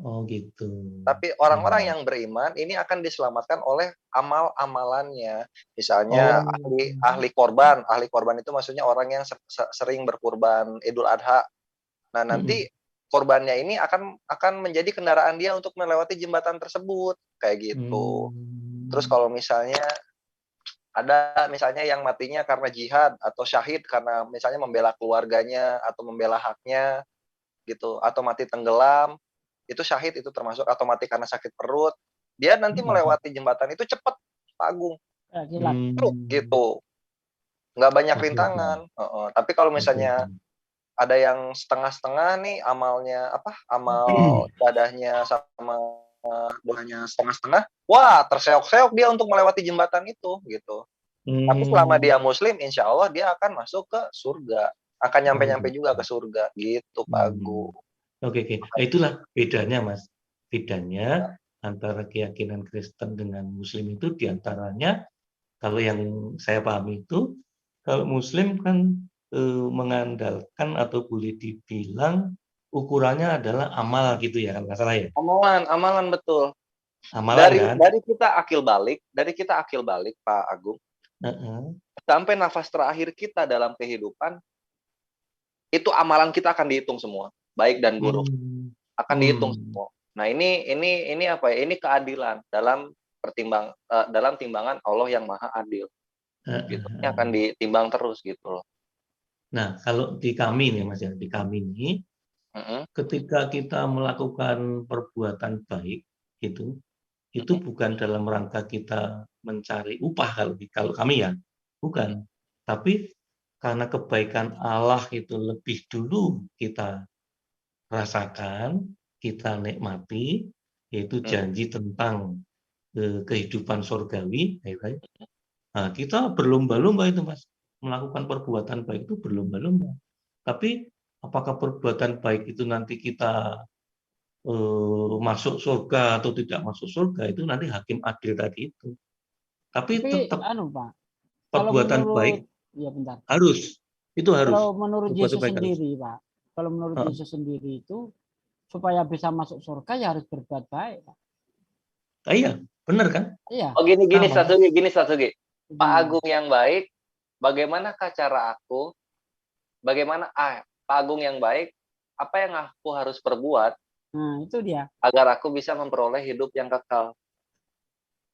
Oh gitu. Tapi orang-orang yang beriman ini akan diselamatkan oleh amal-amalannya. Misalnya ahli korban itu maksudnya orang yang sering berkurban Idul Adha. Nah, nanti korbannya ini akan menjadi kendaraan dia untuk melewati jembatan tersebut, kayak gitu. Terus kalau misalnya ada misalnya yang matinya karena jihad atau syahid karena misalnya membela keluarganya atau membela haknya gitu, atau mati tenggelam, itu syahid, itu termasuk, atau mati karena sakit perut, dia nanti melewati jembatan itu cepat, Pak Agung. Gitu. Nggak banyak rintangan. Tapi kalau misalnya ada yang setengah-setengah nih amalnya, amal ibadahnya sama doanya setengah-setengah, wah terseok-seok dia untuk melewati jembatan itu gitu. Tapi selama dia muslim, insya Allah dia akan masuk ke surga, akan nyampe-nyampe juga ke surga gitu, Pak Agung. Oke. Itulah bedanya, Mas. Bedanya antara keyakinan Kristen dengan Muslim itu diantaranya, kalau yang saya pahami itu, kalau Muslim kan mengandalkan atau boleh dibilang ukurannya adalah amal gitu ya, kalau nggak salah ya. Amalan betul. Amalan dari kita akil balik Pak Agung, sampai nafas terakhir kita dalam kehidupan, itu amalan kita akan dihitung semua, baik dan buruk, akan dihitung semua. Nah ini apa ya? Ini keadilan dalam timbangan Allah yang maha adil. Gitu. Ini akan ditimbang terus gitu loh. Nah, kalau di kami nih Mas, di kami ini, ketika kita melakukan perbuatan baik itu bukan dalam rangka kita mencari upah, kalau kami ya, bukan. Tapi karena kebaikan Allah itu lebih dulu kita rasakan, kita nikmati, yaitu janji tentang kehidupan surgawi, nah, kita berlomba-lomba itu Mas, melakukan perbuatan baik itu berlomba-lomba. Tapi apakah perbuatan baik itu nanti kita masuk surga atau tidak masuk surga, itu nanti hakim adil tadi itu. Tapi Tapi tetap Pak, kalau perbuatan baik menurut ya bentar. harus, itu harus. Kalau menurut Perbuatan Yesus baik harus. sendiri, Pak. Kalau menurut Heeh. Yesus sendiri itu supaya bisa masuk surga ya harus berbuat baik, Pak. Iya, benar kan? Iya. Oh gini Sama. Strategi. Pak Agung yang baik, bagaimanakah cara aku? Pak Agung yang baik, apa yang aku harus perbuat Nah, itu dia. agar aku bisa memperoleh hidup yang kekal?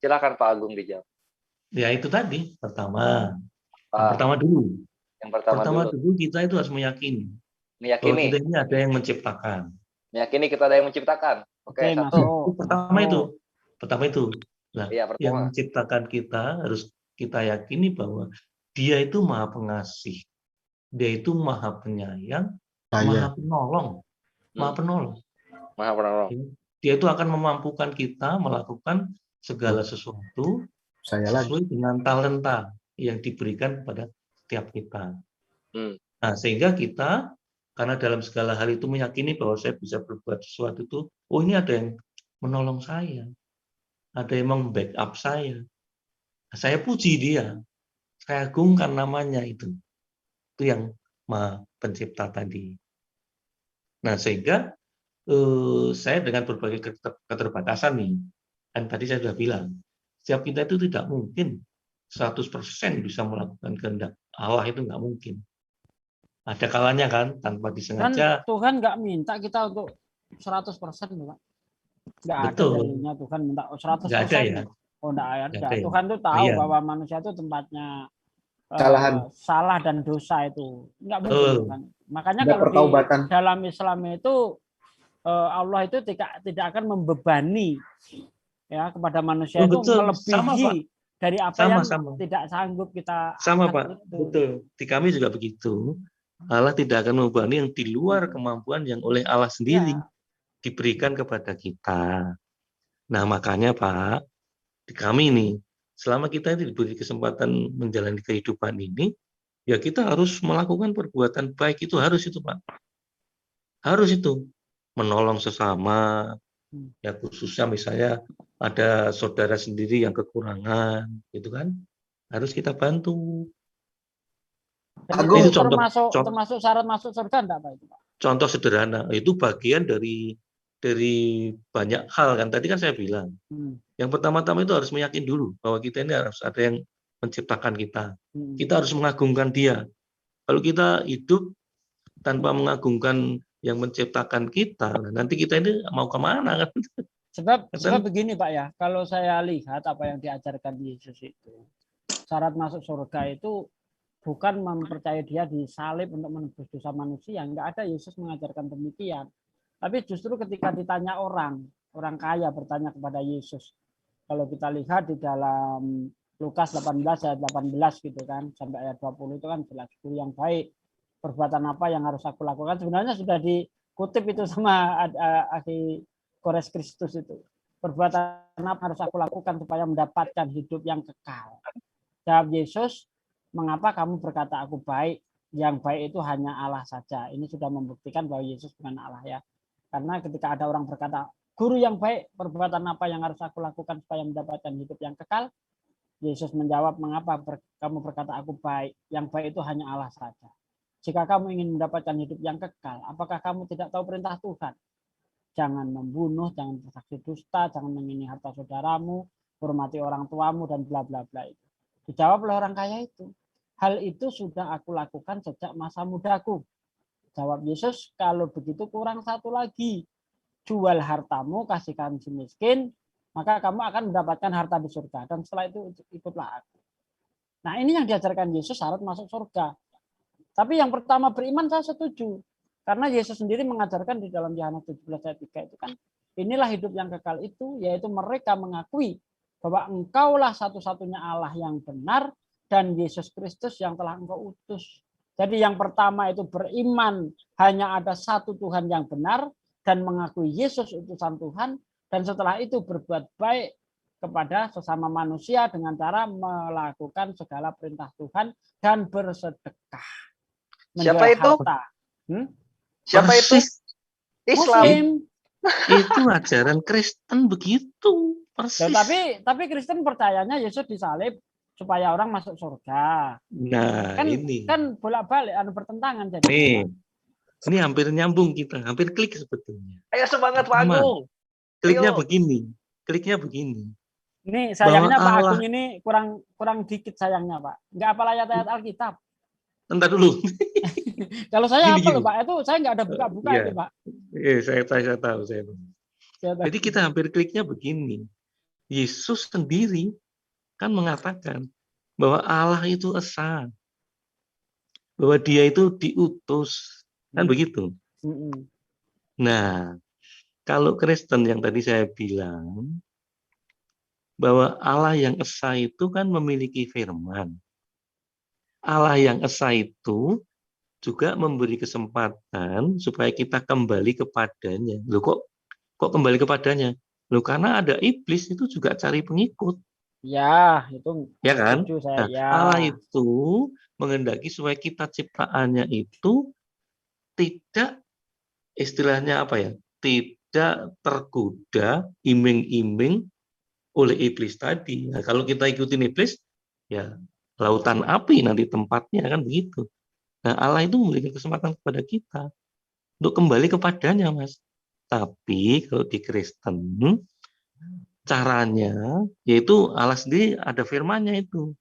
Silakan Pak Agung dijawab. Ya itu tadi. Pertama, yang Pak, pertama dulu. yang pertama dulu. Dulu kita itu harus meyakini bahwa Meyakini. kita ini ada yang menciptakan. Meyakini kita ada yang menciptakan. Oke, Oke, satu. masuk. Pertama itu. Nah, Iya, yang pertama. menciptakan kita harus kita yakini bahwa Dia itu Maha Pengasih. Dia itu Maha Penyayang, Maha Penolong. Maha Penolong. Maha penolong. Dia itu akan memampukan kita melakukan segala sesuatu sesuai dengan talenta yang diberikan kepada setiap kita. Nah, sehingga kita, karena dalam segala hal itu meyakini bahwa saya bisa berbuat sesuatu itu, oh ini ada yang menolong saya, ada yang membackup saya. Saya puji dia, saya agungkan namanya itu. Itu yang Maha Pencipta tadi. Nah, sehingga saya dengan berbagai keterbatasan nih, kan tadi saya sudah bilang, setiap kita itu tidak mungkin 100% bisa melakukan kehendak Allah, itu nggak mungkin. Ada kalanya kan, tanpa disengaja. Dan Tuhan nggak minta kita untuk 100%, Pak. Nggak ada Betul. dalilnya Tuhan minta 100%. Nggak ada ya. Oh, nggak ada. Nggak ada ya. Tuhan tuh tahu Iya. bahwa manusia itu tempatnya salah dan dosa itu. Nggak mungkin. Kan? Makanya Ada kalau pertaubatan. di dalam Islam itu Allah itu tidak akan membebani ya kepada manusia itu betul. melebihi Sama, Pak. dari apa yang tidak sanggup kita sama angkat Pak itu. Betul, di kami juga begitu. Allah tidak akan membebani yang di luar kemampuan yang oleh Allah sendiri diberikan kepada kita. Nah makanya Pak, di kami nih, selama kita diberi kesempatan menjalani kehidupan ini, ya kita harus melakukan perbuatan baik, itu harus itu Pak. Harus itu. Menolong sesama, ya khususnya misalnya ada saudara sendiri yang kekurangan, gitu kan, harus kita bantu. Agung, itu termasuk syarat masuk surga enggak Pak? Contoh sederhana, itu bagian dari banyak hal kan. Tadi kan saya bilang, yang pertama-tama itu harus meyakini dulu bahwa kita ini harus ada yang menciptakan kita. Kita harus mengagungkan Dia. Kalau kita hidup tanpa mengagungkan yang menciptakan kita, nanti kita ini mau kemana kan? Sebab begini Pak ya, kalau saya lihat apa yang diajarkan Yesus itu, syarat masuk surga itu bukan mempercayai Dia disalib untuk menebus dosa manusia, enggak ada. Yesus mengajarkan demikian. Tapi justru ketika ditanya orang kaya bertanya kepada Yesus, kalau kita lihat di dalam Lukas 18 ayat 18 gitu kan, sampai ayat 20 itu kan jelas, guru yang baik, perbuatan apa yang harus aku lakukan. Sebenarnya sudah dikutip itu sama Akhi Kores Kristus itu. Perbuatan apa harus aku lakukan supaya mendapatkan hidup yang kekal. Jawab Yesus, mengapa kamu berkata aku baik? Yang baik itu hanya Allah saja. Ini sudah membuktikan bahwa Yesus bukan Allah ya. Karena ketika ada orang berkata, guru yang baik, perbuatan apa yang harus aku lakukan supaya mendapatkan hidup yang kekal? Yesus menjawab, mengapa kamu berkata aku baik? Yang baik itu hanya Allah saja. Jika kamu ingin mendapatkan hidup yang kekal, apakah kamu tidak tahu perintah Tuhan? Jangan membunuh, jangan bersaksi dusta, jangan mengingini harta saudaramu, hormati orang tuamu, dan bla bla bla itu. Dijawab oleh orang kaya itu, hal itu sudah aku lakukan sejak masa mudaku. Jawab Yesus, kalau begitu kurang satu lagi. Jual hartamu, kasihkan si miskin, maka kamu akan mendapatkan harta di surga. Dan setelah itu ikutlah aku. Nah ini yang diajarkan Yesus syarat masuk surga. Tapi yang pertama beriman saya setuju. Karena Yesus sendiri mengajarkan di dalam Yohanes 17 ayat 3 itu kan, inilah hidup yang kekal itu, yaitu mereka mengakui bahwa engkaulah satu-satunya Allah yang benar dan Yesus Kristus yang telah engkau utus. Jadi yang pertama itu beriman hanya ada satu Tuhan yang benar dan mengakui Yesus utusan Tuhan, dan setelah itu berbuat baik kepada sesama manusia dengan cara melakukan segala perintah Tuhan dan bersedekah. Siapa itu? Harta. Siapa itu? Persis. Islam. Muslim. Itu ajaran Kristen begitu. Ya, Persis. tapi Kristen percayanya Yesus disalib supaya orang masuk surga. Nah, Kan ini. kan bolak-balik bertentangan jadi. Nih, ini hampir nyambung kita, hampir klik sebetulnya. Ayo semangat Pak Pertama, Agung. Kliknya Ayo. begini. Kliknya begini. Ini sayangnya Bahwa Pak Allah- Agung ini kurang dikit sayangnya Pak. Nggak hafal ayat-ayat Alkitab. Entar dulu. Kalau saya Gini, hafal loh gini. Pak, itu saya nggak ada buka-buka Iya. itu Pak. Saya tahu. Saya tahu. Jadi kita hampir kliknya begini. Yesus sendiri kan mengatakan bahwa Allah itu esa. Bahwa dia itu diutus. Kan begitu. Mm-mm. Nah, kalau Kristen yang tadi saya bilang, bahwa Allah yang esa itu kan memiliki firman. Allah yang esa itu juga memberi kesempatan supaya kita kembali kepadanya. Loh kok kembali kepadanya? Loh karena ada iblis itu juga cari pengikut. Ya, itu Ya kan? setuju saya. Nah, Ya. Allah itu menghendaki supaya kita ciptaannya itu tidak, istilahnya apa ya? Tidak tergoda iming-iming oleh iblis tadi. Nah, kalau kita ikutin iblis, ya lautan api nanti tempatnya kan begitu. Nah, Allah itu memberikan kesempatan kepada kita untuk kembali kepadanya, Mas. Tapi kalau di Kristen, caranya yaitu Allah sendiri ada firman-Nya itu.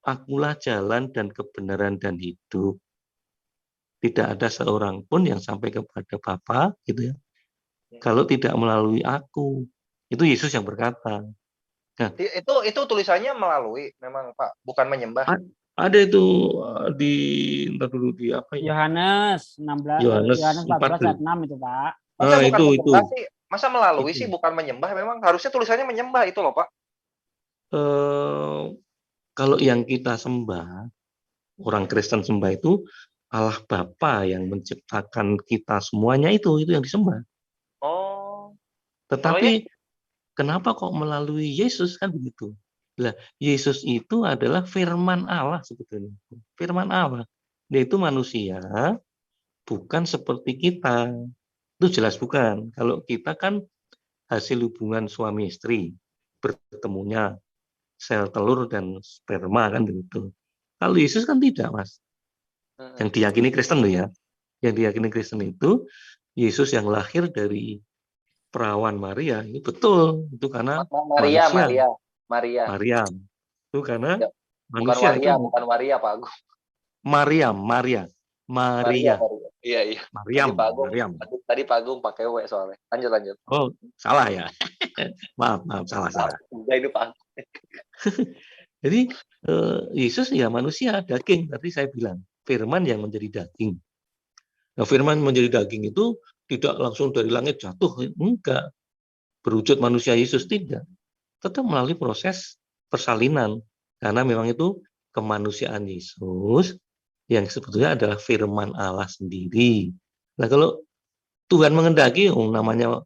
Akulah jalan dan kebenaran dan hidup. Tidak ada seorang pun yang sampai kepada Bapa, gitu ya. Kalau tidak melalui aku. Itu Yesus yang berkata. Nah, Itu tulisannya melalui memang Pak, bukan menyembah. ada itu di entar dulu di apa ya? Yohanes 16 Yohanes Yohanes 14 ayat 14. 6 itu, Pak. Masa Ah, bukan itu. menyembah sih? Masa melalui Itu. sih bukan menyembah? Memang harusnya tulisannya menyembah itu loh Pak. Kalau yang kita sembah, orang Kristen sembah itu Allah Bapa yang menciptakan kita semuanya itu yang disembah. Oh. Tetapi kenapa kok melalui Yesus kan begitu? Lah, Yesus itu adalah firman Allah sebetulnya. Firman Allah. Dia itu manusia, bukan seperti kita. Itu jelas bukan. Kalau kita kan hasil hubungan suami istri, bertemunya sel telur dan sperma kan begitu. Kalau Yesus kan tidak, Mas. Yang diyakini Kristen loh ya. Yang diyakini Kristen itu Yesus yang lahir dari perawan Maria. Ini betul. Itu karena manusia. Maria. Itu karena Bukan manusia Waria, itu. bukan Waria Pak Agung. Maria. Maria. Iya. Mariam. Tadi Pak Agung pakai W soalnya. Lanjut. Oh, salah ya. maaf, salah. Ini Pak Agung. Jadi Yesus ya manusia, daging. Tadi saya bilang, firman yang menjadi daging. Nah, firman menjadi daging itu tidak langsung dari langit jatuh. Enggak. Berwujud manusia Yesus, tidak. Tetap melalui proses persalinan. Karena memang itu kemanusiaan Yesus yang sebetulnya adalah firman Allah sendiri. Nah, kalau Tuhan mengendaki, namanya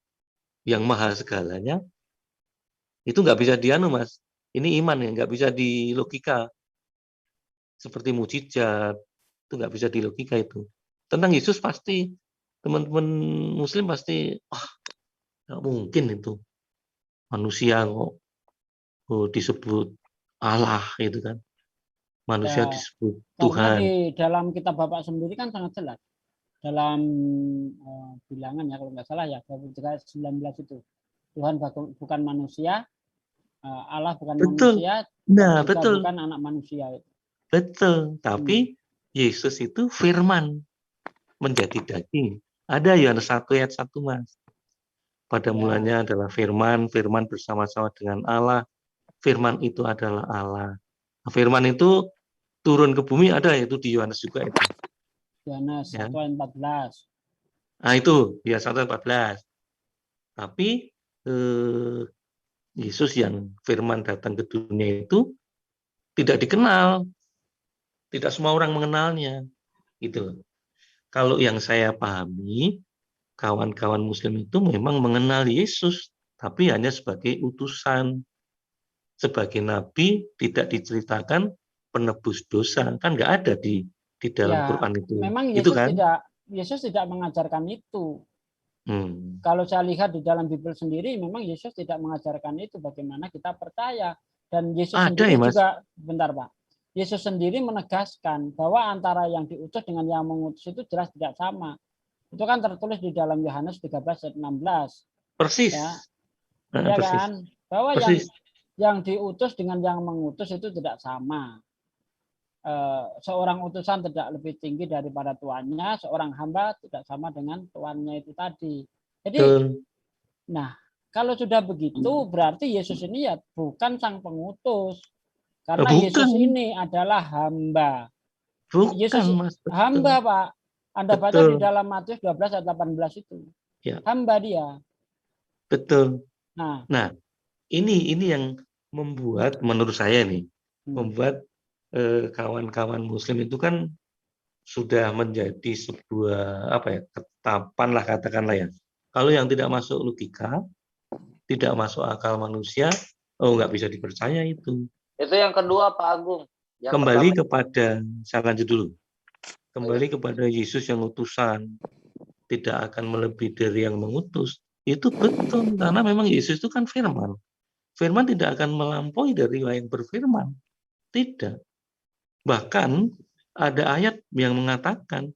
yang maha segalanya, itu nggak bisa Mas. Ini iman ya, nggak bisa di logika. Seperti mujizat, itu nggak bisa di logika itu. Tentang Yesus pasti, teman-teman Muslim pasti, nggak mungkin itu. Manusia kok disebut Allah gitu kan. Manusia Ya, disebut karena Tuhan. di dalam kitab Bapak sendiri kan sangat jelas. Dalam bilangan ya kalau nggak salah ya, 19 itu. Tuhan bukan manusia, Allah bukan Betul. manusia, Nah, juga betul. bukan anak manusia. Betul. Tapi Yesus itu firman menjadi daging. Ada Yohanes 1 ayat 1, Mas. Pada mulanya adalah firman bersama-sama dengan Allah. Firman itu adalah Allah. Firman itu turun ke bumi, ada itu di Yohanes juga itu. Yohanes 1 ayat 14. Nah itu, ya 1 ayat 14. Tapi Yesus yang firman datang ke dunia itu tidak dikenal. Tidak semua orang mengenalnya. Gitu. Kalau yang saya pahami, kawan-kawan Muslim itu memang mengenal Yesus, tapi hanya sebagai utusan. Sebagai nabi tidak diceritakan penebus dosa, kan nggak ada di di dalam Ya, Quran itu. memang Itu kan? Yesus tidak mengajarkan itu. Hmm. Kalau saya lihat di dalam Bible sendiri, memang Yesus tidak mengajarkan itu. Bagaimana kita percaya? Dan Yesus Ada sendiri ya, Mas? juga, bentar Pak, Yesus sendiri menegaskan bahwa antara yang diutus dengan yang mengutus itu jelas tidak sama. Itu kan tertulis di dalam Yohanes 13 ayat 16. Persis. Ya, ya Persis. kan? Bahwa Persis. yang diutus dengan yang mengutus itu tidak sama. Seorang utusan tidak lebih tinggi daripada tuannya, seorang hamba tidak sama dengan tuannya itu tadi. Jadi, nah, kalau sudah begitu berarti Yesus ini ya bukan sang pengutus. Karena bukan. Yesus ini adalah hamba. Bukan, Yesus Mas. Betul. hamba, Pak. Anda baca di dalam Matius 12 ayat 18 itu. Ya. Hamba dia. Betul. Nah, ini yang membuat, menurut saya nih, membuat kawan-kawan Muslim itu kan sudah menjadi sebuah ketetapan lah, katakanlah ya. Kalau yang tidak masuk logika, tidak masuk akal manusia, nggak bisa dipercaya itu. Itu yang kedua Pak Agung. Yang Kembali pertama, kepada, saya lanjut dulu. Kembali kepada Yesus yang utusan, tidak akan melebihi dari yang mengutus. Itu betul, karena memang Yesus itu kan firman. Firman tidak akan melampaui dari yang berfirman. Tidak. Bahkan ada ayat yang mengatakan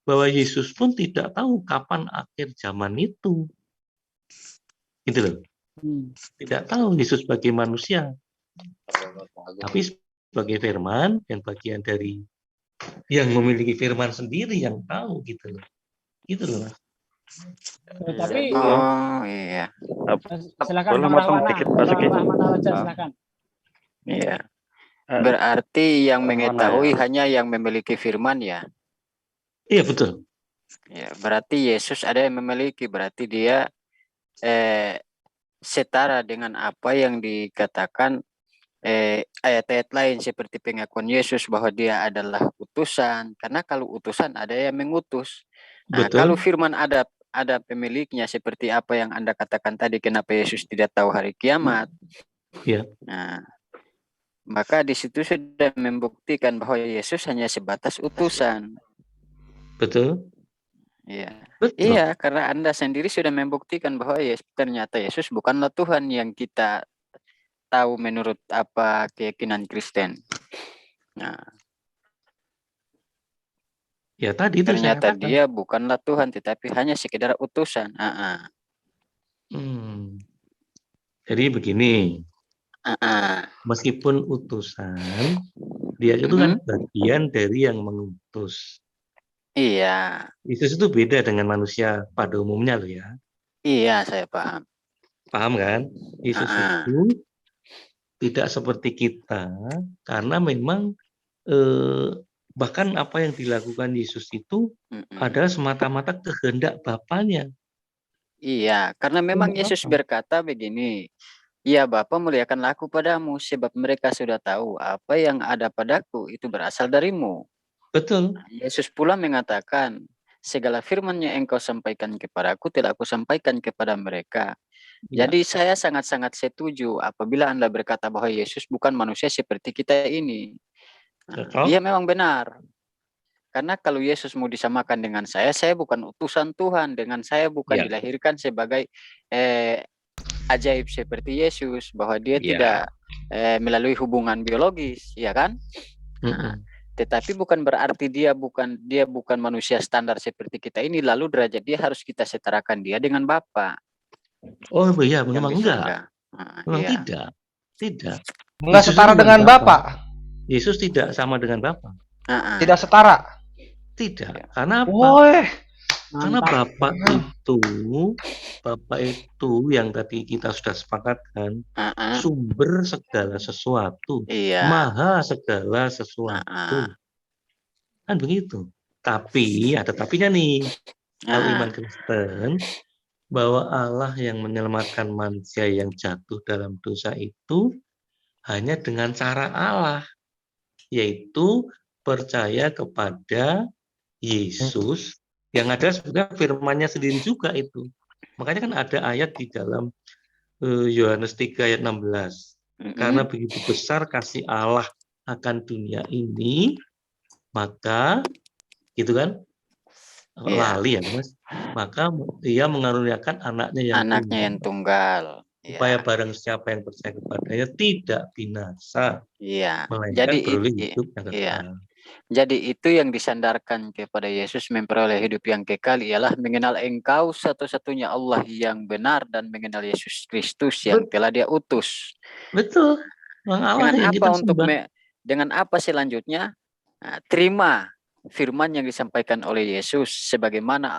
bahwa Yesus pun tidak tahu kapan akhir zaman itu. Gitu loh. Tidak tahu Yesus sebagai manusia. Tapi sebagai firman dan bagian dari yang memiliki firman sendiri yang tahu gitu loh. Gitu loh. Tapi iya. Silakan Boleh Bang motong Rahwana. dikit, Bang Basuki? Rahwana aja silakan. Iya. Berarti yang mengetahui ya? hanya yang memiliki firman ya. Iya betul. Ya, berarti Yesus ada yang memiliki, berarti dia setara dengan apa yang dikatakan ayat-ayat lain seperti pengakuan Yesus bahwa dia adalah utusan. Karena kalau utusan ada yang mengutus. Nah, Betul. kalau firman ada pemiliknya seperti apa yang Anda katakan tadi, kenapa Yesus tidak tahu hari kiamat? Ya. Nah, maka di situ sudah membuktikan bahwa Yesus hanya sebatas utusan. Betul. Iya. Betul. Iya, karena Anda sendiri sudah membuktikan bahwa ternyata Yesus bukanlah Tuhan yang kita tahu menurut apa keyakinan Kristen. Nah, ya tadi itu ternyata saya katakan. dia bukanlah Tuhan, tetapi hanya sekedar utusan. Jadi begini, meskipun utusan, dia itu kan bagian dari yang mengutus. Iya. Yesus itu beda dengan manusia pada umumnya loh ya. Iya, saya paham. Paham kan? Yesus itu tidak seperti kita, karena memang bahkan apa yang dilakukan Yesus itu adalah semata-mata kehendak Bapanya. Iya, karena memang Yesus berkata begini, ya Bapa muliakanlah aku padamu, sebab mereka sudah tahu apa yang ada padaku itu berasal darimu. Betul. Yesus pula mengatakan, segala firman yang engkau sampaikan kepadaku telah aku sampaikan kepada mereka. Ya. Jadi saya sangat-sangat setuju apabila Anda berkata bahwa Yesus bukan manusia seperti kita ini. Iya memang benar. Karena kalau Yesus mau disamakan dengan saya bukan utusan Tuhan. Dengan saya bukan dilahirkan sebagai ajaib seperti Yesus. Bahwa dia tidak melalui hubungan biologis, ya kan? Tetapi bukan berarti dia bukan manusia standar seperti kita ini. Lalu derajat dia harus kita setarakan dia dengan Bapa. Oh iya, memang enggak. Memang tidak. Enggak setara dengan Bapa. Yesus tidak sama dengan Bapa. Tidak setara. Tidak. Karena apa? Karena Bapa itu yang tadi kita sudah sepakatkan, sumber segala sesuatu, maha segala sesuatu. Kan begitu. Tapi ada tapinya nih. Kalau iman Kristen, bahwa Allah yang menyelamatkan manusia yang jatuh dalam dosa itu hanya dengan cara Allah, yaitu percaya kepada Yesus yang ada sebenarnya firman-Nya sendiri juga itu. Makanya kan ada ayat di dalam Yohanes 3 ayat 16. Karena begitu besar kasih Allah akan dunia ini maka gitu kan, Iya. lali ya Mas, maka Ia mengaruniakan anaknya yang Anaknya yang tunggal, tunggal. supaya Iya. barang siapa yang percaya kepadanya tidak binasa, Iya. melainkan beroleh hidup yang Iya. kekal. Jadi itu yang disandarkan kepada Yesus memperoleh hidup yang kekal ialah mengenal Engkau satu-satunya Allah yang benar dan mengenal Yesus Kristus yang telah Dia utus. Betul, Bang Allah Dengan yang apa kita sembah. dengan apa selanjutnya? Nah, terima firman yang disampaikan oleh Yesus sebagaimana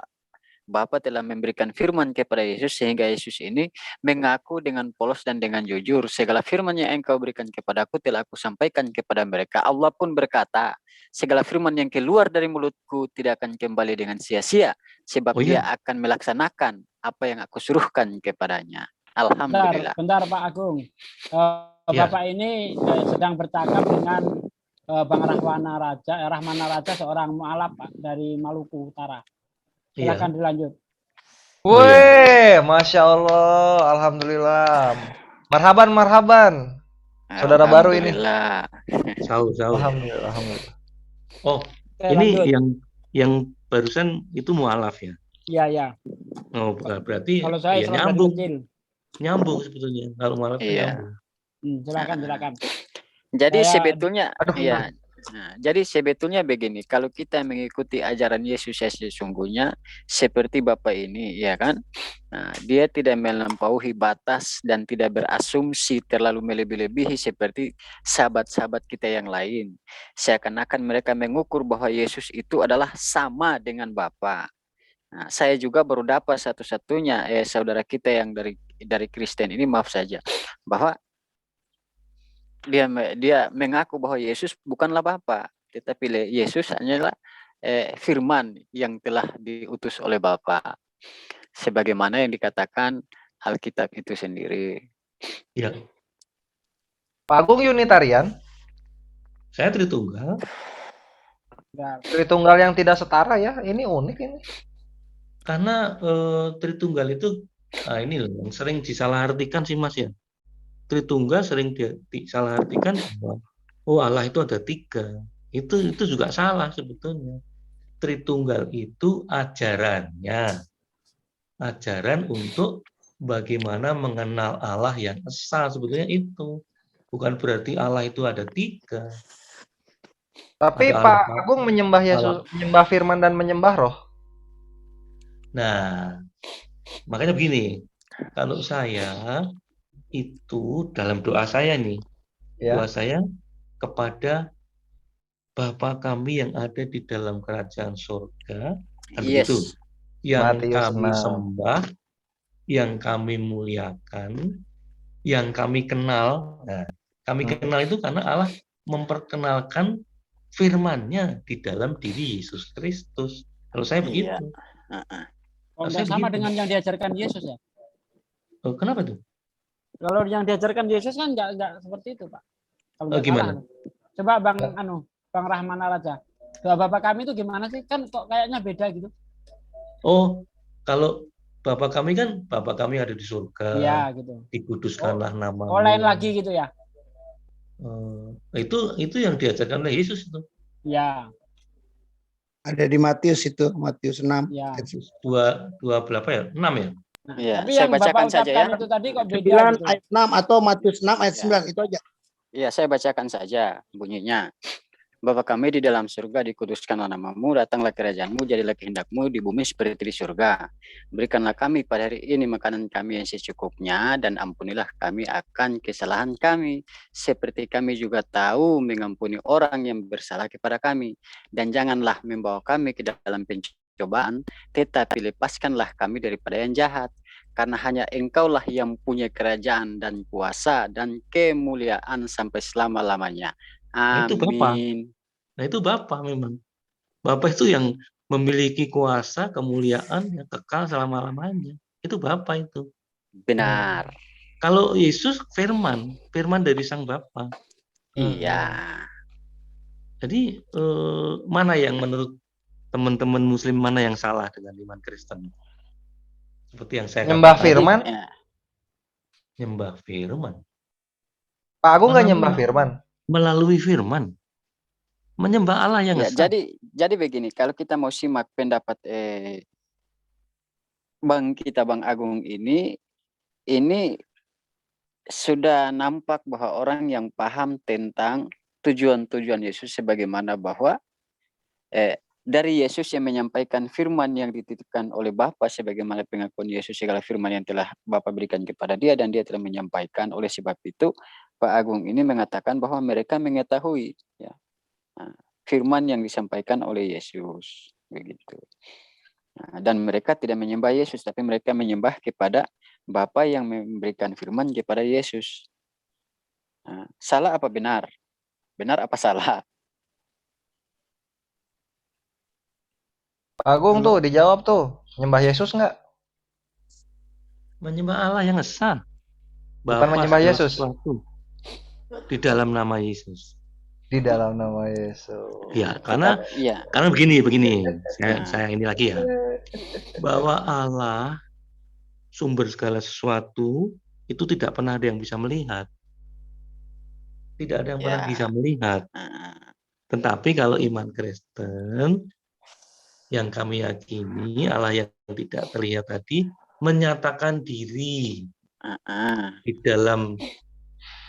Bapa telah memberikan firman kepada Yesus sehingga Yesus ini mengaku dengan polos dan dengan jujur, segala firman yang engkau berikan kepadaku telah aku sampaikan kepada mereka. Allah pun berkata, segala firman yang keluar dari mulutku tidak akan kembali dengan sia-sia, sebab Oh iya, dia akan melaksanakan apa yang aku suruhkan kepadanya. Bentar, Alhamdulillah. bentar Pak Agung. Ya. Bapak ini sedang bercakap dengan Bang Rahmana Raja, seorang mualaf Pak, dari Maluku Utara. iya. Silakan dilanjut. Oh, iya. Weh, Masya Allah, Alhamdulillah. Marhaban. Saudara baru ini. Alhamdulillah. Sahur. Alhamdulillah. Oh, Oke, ini lanjut. yang barusan itu mualaf ya. Iya. Oh, berarti Kalau saya ya Islam dari kecil. nyambung sebetulnya. Kalau mualaf itu Iya. nyambung. Silakan. Jadi Saya- sebetulnya Aduh. ya. Nah, jadi sebetulnya begini, kalau kita mengikuti ajaran Yesus yang sesungguhnya seperti Bapak ini, ya kan? Nah, dia tidak melampaui batas dan tidak berasumsi terlalu melebih-lebihi seperti sahabat-sahabat kita yang lain. Seakan-akan mereka mengukur bahwa Yesus itu adalah sama dengan Bapa. Nah, saya juga baru dapat satu-satunya saudara kita yang dari Kristen ini, maaf saja, bahwa dia mengaku bahwa Yesus bukanlah Bapa, tetapi Yesus hanyalah firman yang telah diutus oleh Bapa, sebagaimana yang dikatakan Alkitab itu sendiri. Ya, Pak Agung Unitarian, saya Tritunggal. Tritunggal yang tidak setara ya. Ini unik ini. Karena Tritunggal itu ini loh yang sering disalahartikan sih Mas ya. Tritunggal sering disalahartikan bahwa Allah itu ada 3. Itu juga salah sebetulnya. Tritunggal itu ajaran untuk bagaimana mengenal Allah yang esa, sebetulnya itu. Bukan berarti Allah itu ada 3. Tapi Ada Pak Allah. Agung menyembah Yesus, menyembah firman dan menyembah roh. Nah, makanya begini, kalau saya itu dalam doa saya nih, doa saya kepada Bapa kami yang ada di dalam kerajaan surga, kan begitu, yang Matius kami 6. sembah, yang kami muliakan, yang kami kenal. Nah, kami kenal itu karena Allah memperkenalkan firman-Nya di dalam diri Yesus Kristus. Kalau saya begitu. Oh, enggak sama dengan yang diajarkan Yesus ya? Oh, kenapa tuh? Kalau yang diajarkan Yesus kan enggak seperti itu, Pak. Gimana? Coba Bang Rahmana Raja. Doa Bapak kami itu gimana sih? Kan kok kayaknya beda gitu. Oh, kalau Bapa kami kan Bapa kami ada di surga. Iya, gitu. Dikuduskanlah namamu. Oh, lain lagi gitu ya? Itu yang diajarkan oleh Yesus itu. Ya. Ada di Matius itu, Matius 6. Ya. 2 berapa ya? 6 ya? Nah, ya, tapi saya yang bacakan Bapak saja ya. itu tadi kok beda 9 gitu. ayat 6 atau Matius 6 ayat Ya. 9 itu aja. Ya, saya bacakan saja bunyinya. Bapa kami di dalam surga, dikuduskanlah namamu, datanglah kerajaanmu, jadilah kehendakmu di bumi seperti di surga. Berikanlah kami pada hari ini makanan kami yang secukupnya, dan ampunilah kami akan kesalahan kami, seperti kami juga tahu mengampuni orang yang bersalah kepada kami. Dan janganlah membawa kami ke dalam pencobaan, tetapi lepaskanlah kami daripada yang jahat. Karena hanya Engkaulah yang punya kerajaan dan kuasa dan kemuliaan sampai selama-lamanya. Itu Bapa. Amin. Nah, itu Bapa memang. Bapa itu yang memiliki kuasa, kemuliaan yang kekal selama-lamanya. Itu Bapa itu. Benar. Kalau Yesus firman dari Sang Bapa. Iya. Jadi mana yang menurut teman-teman Muslim mana yang salah dengan iman Kristen? Seperti yang saya Nyembah katakan. firman. Ya. Nyembah firman. Pak Agung nggak nyembah firman. Melalui firman. Menyembah Allah yang Ya, esa. jadi begini, kalau kita mau simak pendapat Bang Agung ini sudah nampak bahwa orang yang paham tentang tujuan-tujuan Yesus sebagaimana bahwa dari Yesus yang menyampaikan firman yang dititipkan oleh Bapa sebagaimana pengakuan Yesus segala firman yang telah Bapa berikan kepada dia dan dia telah menyampaikan. Oleh sebab itu Pak Agung ini mengatakan bahwa mereka mengetahui ya firman yang disampaikan oleh Yesus begitu. Dan mereka tidak menyembah Yesus, tapi mereka menyembah kepada Bapa yang memberikan firman kepada Yesus. Salah apa benar? Benar apa salah? Pak Agung tuh dijawab tuh, nyembah Yesus nggak? Menyembah Allah yang esa. Bukan Bapa menyembah segala Yesus. sesuatu di dalam nama Yesus. Di dalam nama Yesus. Ya, karena begini. Saya ini lagi ya. Bahwa Allah sumber segala sesuatu itu tidak pernah ada yang bisa melihat. Tidak ada yang pernah bisa melihat. Tetapi kalau iman Kristen yang kami yakini Allah yang tidak terlihat tadi menyatakan diri di dalam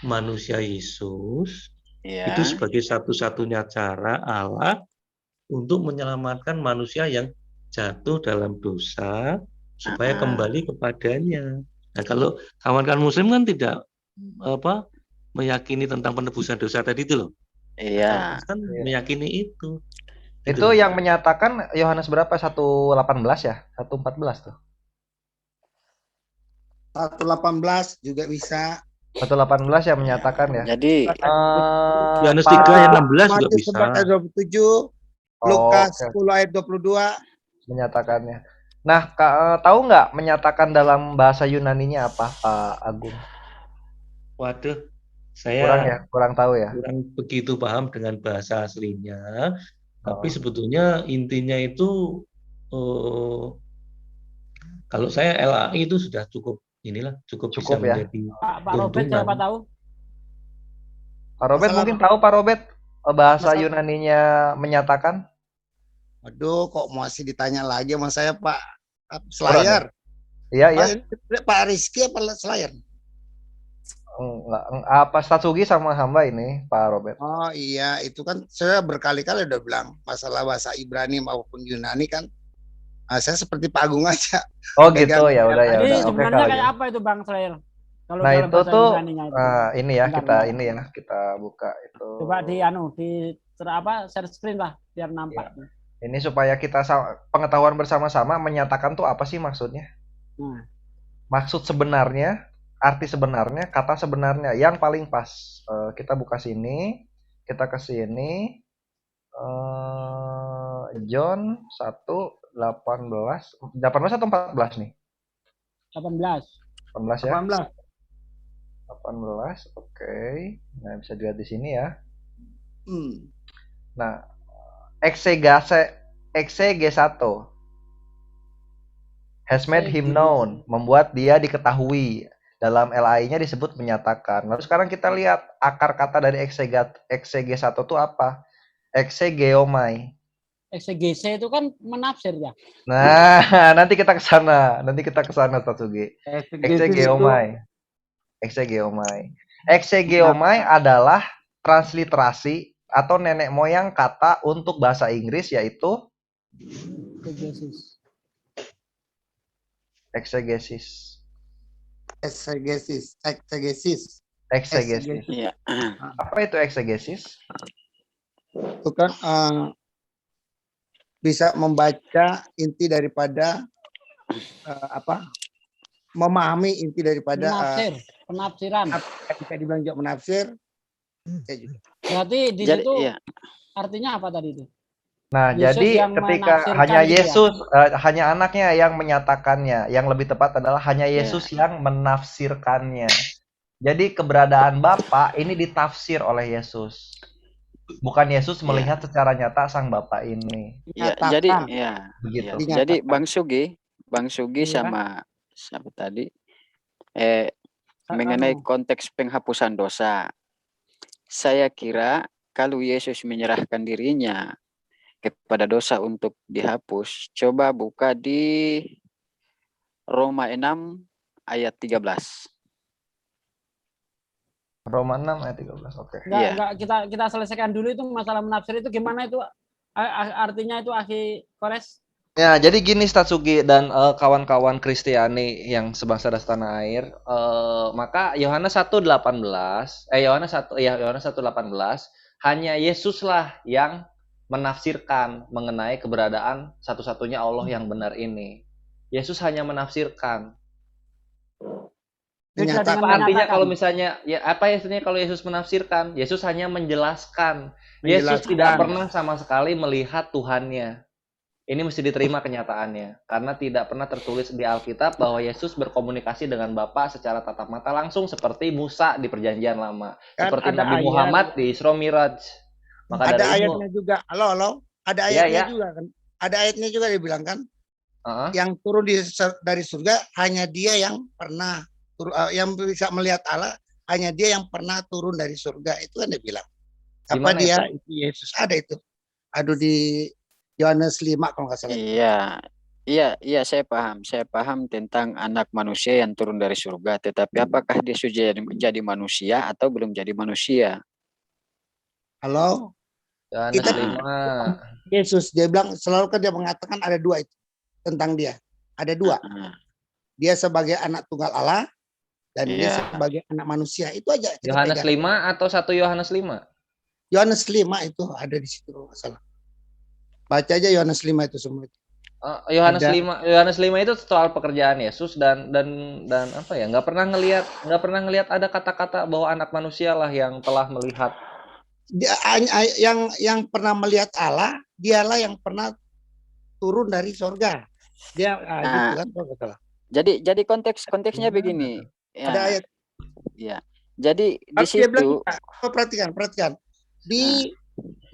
manusia Yesus itu sebagai satu-satunya cara Allah untuk menyelamatkan manusia yang jatuh dalam dosa supaya kembali kepadanya. Nah, kalau kawan-kawan Muslim kan tidak meyakini tentang penebusan dosa tadi itu loh. Iya. Kristen meyakini itu. Itu yang menyatakan Yohanes berapa? 1:18 ya? 1:14 tuh. 1:18 juga bisa. 1:18 yang menyatakan ya. Jadi Yohanes 3 ayat 16 juga Matius bisa. 4 ayat 27, Lukas 10 ayat 22 menyatakannya. Nah, tahu nggak menyatakan dalam bahasa Yunaninya apa, Pak Agung? Waduh, saya kurang tahu ya. Kurang begitu paham dengan bahasa aslinya, tapi sebetulnya intinya itu kalau saya LAI itu sudah cukup bisa ya. menjadi Pak Robert siapa tahu? Pak Robert mungkin tahu Pak Robert bahasa Yunaninya menyatakan? Aduh, kok masih ditanya lagi sama saya Pak Slayer? Iya. Pak Rizky apa Slayer? Enggak, apa Satsugi sama hamba ini Pak Robert? Oh iya, itu kan saya berkali-kali udah bilang masalah bahasa Ibrani maupun Yunani kan. Saya seperti Pak Agung aja. Oh gitu ya, udah ya. Jadi sebenarnya kayak apa itu Bang Slayer? Kalau nah itu tuh ini ya bentar, kita buka itu. Coba di share screen lah biar nampak. Ya. Ini supaya kita pengetahuan bersama-sama menyatakan tuh apa sih maksudnya? Maksud sebenarnya, arti sebenarnya, kata sebenarnya yang paling pas. Kita buka sini, kita ke sini. John 1:18 atau 14 nih? 18 ya? 18, oke. Nah, bisa dilihat di sini ya. Nah, exegesato has made him known, membuat dia diketahui. Dalam LAI-nya disebut menyatakan. Lalu sekarang kita lihat akar kata dari exegesato itu apa? Exegeomai. Exegese itu kan menafsir ya. Nah, nanti kita ke sana Tatsugi. Exegeomai adalah transliterasi atau nenek moyang kata untuk bahasa Inggris yaitu exegesis. Iya. Apa itu exegesis? Itu kan bisa membaca inti daripada memahami inti daripada penafsiran. Ketika dibilang juga menafsir. Berarti di situ artinya apa tadi itu? Nah, jadi ketika hanya Yesus, hanya anaknya yang menyatakannya, yang lebih tepat adalah hanya Yesus yang menafsirkannya. Jadi keberadaan Bapa ini ditafsir oleh Yesus. Bukan Yesus melihat secara nyata sang Bapa ini. Ya, begitu. Jadi Bang Sugi sama siapa tadi mengenai konteks penghapusan dosa. Saya kira kalau Yesus menyerahkan dirinya kepada dosa untuk dihapus, coba buka di Roma 6 ayat 13. Roma 6 ayat 13. Oke. Enggak, kita selesaikan dulu itu masalah menafsir itu gimana itu artinya itu Akhi Kores. Ya, jadi gini Statsugi dan kawan-kawan Kristiani yang sebangsa dan setanah air, maka Yohanes 1:18, Yohanes 1:18, hanya Yesuslah yang menafsirkan mengenai keberadaan satu-satunya Allah yang benar ini. Yesus hanya menafsirkan. Apa artinya kalau misalnya apa artinya kalau Yesus menafsirkan? Yesus hanya menjelaskan. Yesus tidak pernah sama sekali melihat Tuhannya. Ini mesti diterima kenyataannya, karena tidak pernah tertulis di Alkitab bahwa Yesus berkomunikasi dengan Bapa secara tatap mata langsung seperti Musa di Perjanjian Lama, kan seperti Nabi Muhammad di Isra Miraj. Maka ada ayatnya juga, halo, ada ayatnya juga kan, ada ayatnya juga dibilang kan, yang turun dari surga hanya Dia yang pernah yang bisa melihat Allah, hanya Dia yang pernah turun dari surga, itu kan dia bilang. Apa dia itu Yesus ada itu, aduh di Yohanes 5 kalau nggak salah. Iya, saya paham tentang anak manusia yang turun dari surga. Tetapi apakah dia sudah jadi manusia atau belum jadi manusia? Halo, Yohanes 5. Yesus dia bilang selalu kan dia mengatakan ada dua itu tentang dia. Ada dua. Dia sebagai anak tunggal Allah dan dia sebagai anak manusia. Itu aja. Yohanes 5 atau 1 Yohanes 5? Yohanes 5 itu ada di situ kalau nggak salah. Baca aja Yohanes 5 itu semua. Yohanes 5 itu soal pekerjaan Yesus dan apa ya? Nggak pernah ngelihat ada kata-kata bahwa anak manusia lah yang telah melihat. Yang pernah melihat Allah, dialah yang pernah turun dari surga. Dia gitu kan kalau salah. Jadi konteksnya begini. Ada ayat. Ya. Jadi di situ perhatikan. Di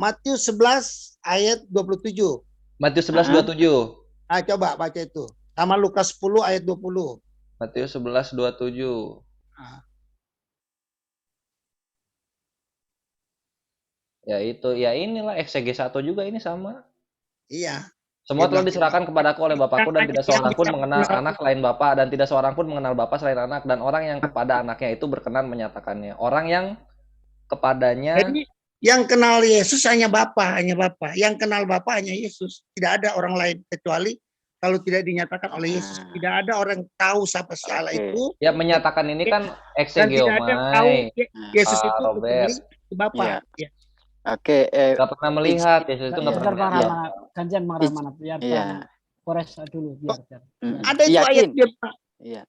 Matius 11 ayat 27. Matius 11:27. Coba baca itu. Sama Lukas 10 ayat 20. Matius 11:27. Ya itu, ya inilah XG 1 juga ini sama. Iya. Semua telah diserahkan kepadaku oleh Bapakku dan tidak seorang pun mengenal anak selain Bapa dan tidak seorang pun mengenal Bapa selain anak dan orang yang kepada anaknya itu berkenan menyatakannya. Orang yang kepadanya. Jadi, yang kenal Yesus hanya Bapa. Yang kenal Bapa hanya Yesus. Tidak ada orang lain kecuali kalau tidak dinyatakan oleh Yesus. Tidak ada orang tahu siapa si Allah itu. Ya menyatakan ini kan exegeomai. Yesus itu kecuali Bapa. Ya. Oke. Gak pernah melihat Yesus itu nggak pernah. Gantian mana biar Kores dulu biar. Ada itu ayat dia. Iya.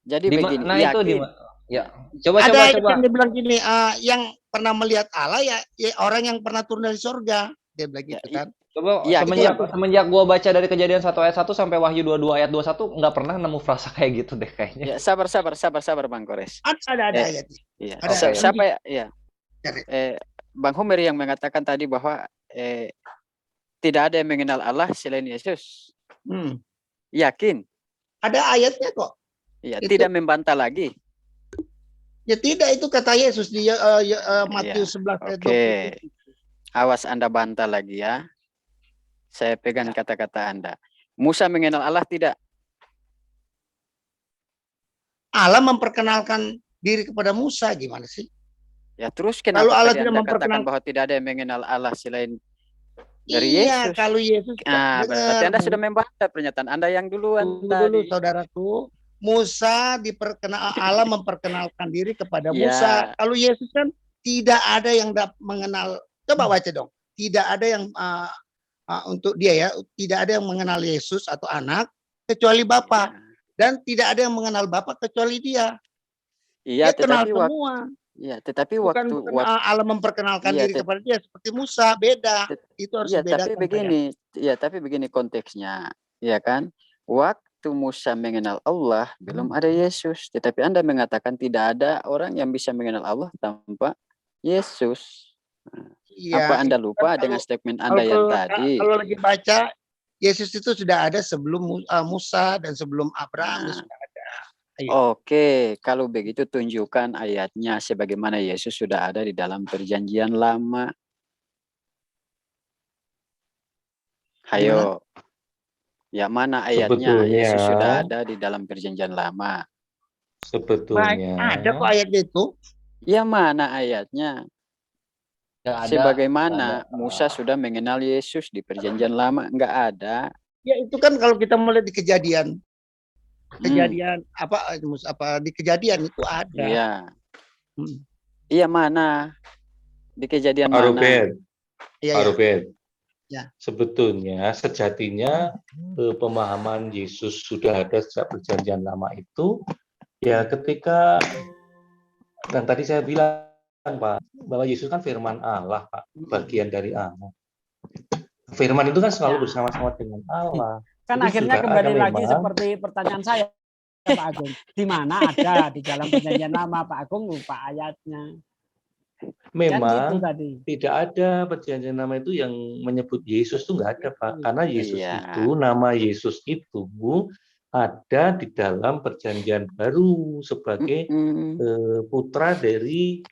Jadi begini. Nah itu di ya. Coba ayat yang dia bilang gini, yang pernah melihat Allah ya orang yang pernah turun dari surga. Dia bilang gitu kan. Coba semenjak gua baca dari Kejadian 1 ayat 1 sampai Wahyu 22 ayat 21 nggak pernah nemu frasa kayak gitu deh kayaknya. Ya, sabar Bang Kores. Ada ayatnya. Iya. Siapa ya? Bang Homer yang mengatakan tadi bahwa tidak ada yang mengenal Allah selain Yesus. Yakin? Ada ayatnya kok. Iya, tidak membantah lagi. Ya tidak, itu kata Yesus di Matius 11 ayat 20. Awas Anda bantah lagi ya. Saya pegang kata-kata Anda. Musa mengenal Allah tidak? Allah memperkenalkan diri kepada Musa, gimana sih? Ya terus kenapa kalau Allah tidak katakan bahwa tidak ada yang mengenal Allah selain dari Yesus? Kalau Yesus. Berarti Anda sudah membantah pernyataan Anda yang duluan. Dulu saudaraku. Musa Allah memperkenalkan diri kepada Musa. Kalau Yesus kan tidak ada yang mengenal. Coba baca dong. Tidak ada yang untuk dia ya, tidak ada yang mengenal Yesus atau anak kecuali Bapa. Dan tidak ada yang mengenal Bapa kecuali dia. Iya, dia kenal semua. Iya, tetapi bukan Allah memperkenalkan diri kepada dia seperti Musa, beda. Itu harus dibedakan. Tapi begini konteksnya, ya kan? Waktu Musa mengenal Allah, belum ada Yesus. Tetapi Anda mengatakan tidak ada orang yang bisa mengenal Allah tanpa Yesus. Apa Anda lupa dengan statement Anda yang tadi? Kalau lagi baca, Yesus itu sudah ada sebelum Musa dan sebelum Abraham sudah ada. Oke, kalau begitu tunjukkan ayatnya sebagaimana Yesus sudah ada di dalam Perjanjian Lama. Hayo. Ya mana ayatnya Sebetulnya, Yesus sudah ada di dalam perjanjian lama? sebetulnya Ada kok ayatnya itu. Ya mana ayatnya? Nggak ada. Sebagaimana Nggak ada. Musa sudah mengenal Yesus di perjanjian lama, enggak ada. Ya itu kan kalau kita melihat di kejadian apa di kejadian itu ada. Iya. Iya mana? Di kejadian Pak mana? Robert, Iya, Pak ya. Robert, Ya. sebetulnya sejatinya pemahaman Yesus sudah ada sejak perjanjian lama itu ya ketika, dan tadi saya bilang Pak, bahwa Yesus kan firman Allah Pak, bagian dari Allah. Firman itu kan selalu bersama-sama dengan Allah. Kan Itu akhirnya sudah kembali ada lagi memang. seperti pertanyaan saya Pak Agung. Di mana ada di dalam perjanjian lama, Pak Agung lupa ayatnya. Memang Kan gitu tadi. tidak ada perjanjian lama itu yang menyebut Yesus itu nggak ada Pak, karena Yesus Iya. itu, nama Yesus itu ada di dalam perjanjian baru sebagai putra dari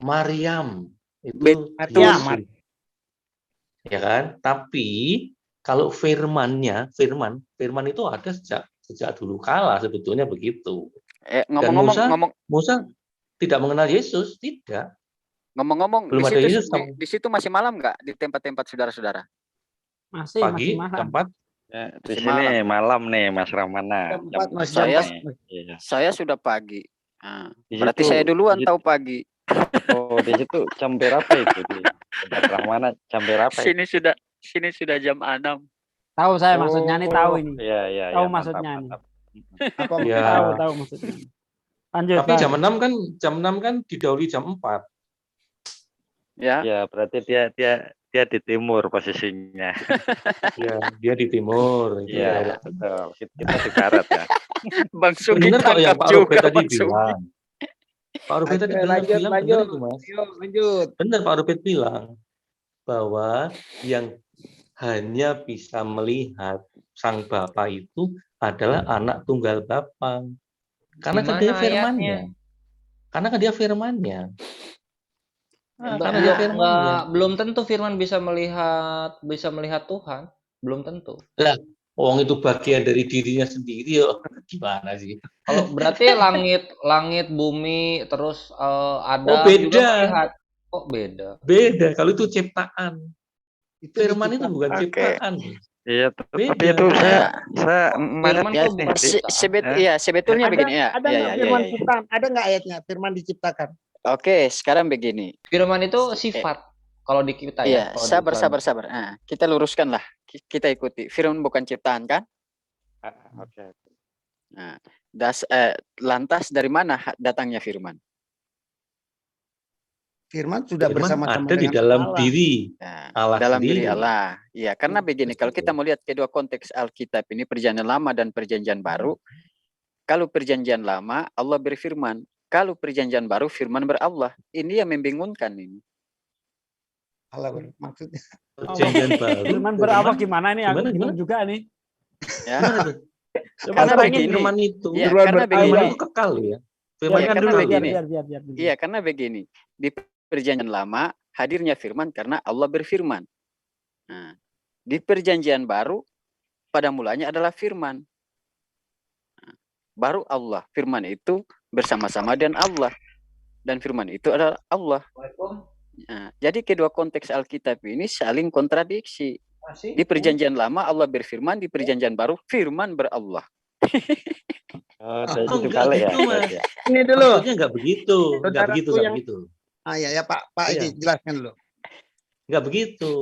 Maryam. Itu Yesus. Ya kan? Tapi kalau firman itu ada sejak dulu kala sebetulnya begitu. Dan Musa tidak mengenal Yesus, tidak. Ngomong-ngomong, di situ masih malam nggak di tempat-tempat saudara-saudara? Masih malam. Ya, di sini malam nih Mas Ramana. Saya sudah pagi. Nah, berarti saya duluan tahu pagi. Oh, di situ jam berapa itu di tempat Ramana? Jam berapa? Sini sudah jam 6. Tahu saya maksudnya nih, tahu ini. Iya, tahu ya, maksudnya mantap. nih. Tahu maksudnya. Lanjut. Tapi jam 6 kan didahului jam 4. Ya, berarti dia di timur posisinya. Ya, dia di timur. Iya, betul. Kita di barat ya. Bang Sugi benar kok yang Pak Robert tadi bilang. Pak Robert tadi bilang benar itu, Mas. Lanjut. Benar Pak Robert bilang bahwa yang hanya bisa melihat Sang Bapa itu adalah anak tunggal Bapa. Karena kan dia firman-Nya. Karena kan dia firman-Nya. Belum tentu firman bisa melihat Tuhan, belum tentu. Lah, wong itu bagian dari dirinya sendiri ya. Gimana sih? Kalau berarti langit, bumi, terus ada beda. juga melihat. Kok beda? Beda. Kalau itu ciptaan. Firman itu bukan ciptaan. Iya, tapi itu saya sebetulnya begini ya. Ada nggak firman ciptaan? Ada nggak ayatnya firman diciptakan? Oke, sekarang begini. Firman itu sifat. Kalau di kita ya. Sabar. Nah, kita luruskan lah. Kita ikuti. Firman bukan ciptaan kan? Oke. Nah, lantas dari mana datangnya firman? Firman sudah bersama-sama ada di dalam Allah. Diri Allah dalam sendiri. diri Allah. Ya, karena begini, kalau kita melihat kedua konteks Alkitab ini, perjanjian lama dan perjanjian baru. Kalau perjanjian lama Allah berfirman, kalau perjanjian baru firman berallah. Ini yang membingungkan ini. Allah maksudnya. Perjanjian baru. Firman berallah gimana nih? Aku bingung juga nih. Ya. Karena begini, firman itu, ya, karena begini itu kekal ya. Firman kan karena dulu begini. Iya, karena begini. Di perjanjian lama hadirnya firman karena Allah berfirman. Nah, di perjanjian baru pada mulanya adalah firman. Nah, baru Allah. Firman itu bersama-sama dengan Allah. Dan firman itu adalah Allah. Nah, jadi kedua konteks Alkitab ini saling kontradiksi. Di perjanjian lama Allah berfirman, di perjanjian baru firman berallah. Ini dulu. Maksudnya nggak begitu. Nggak begitu. Ya Pak Edi, jelaskan dulu. Nggak begitu.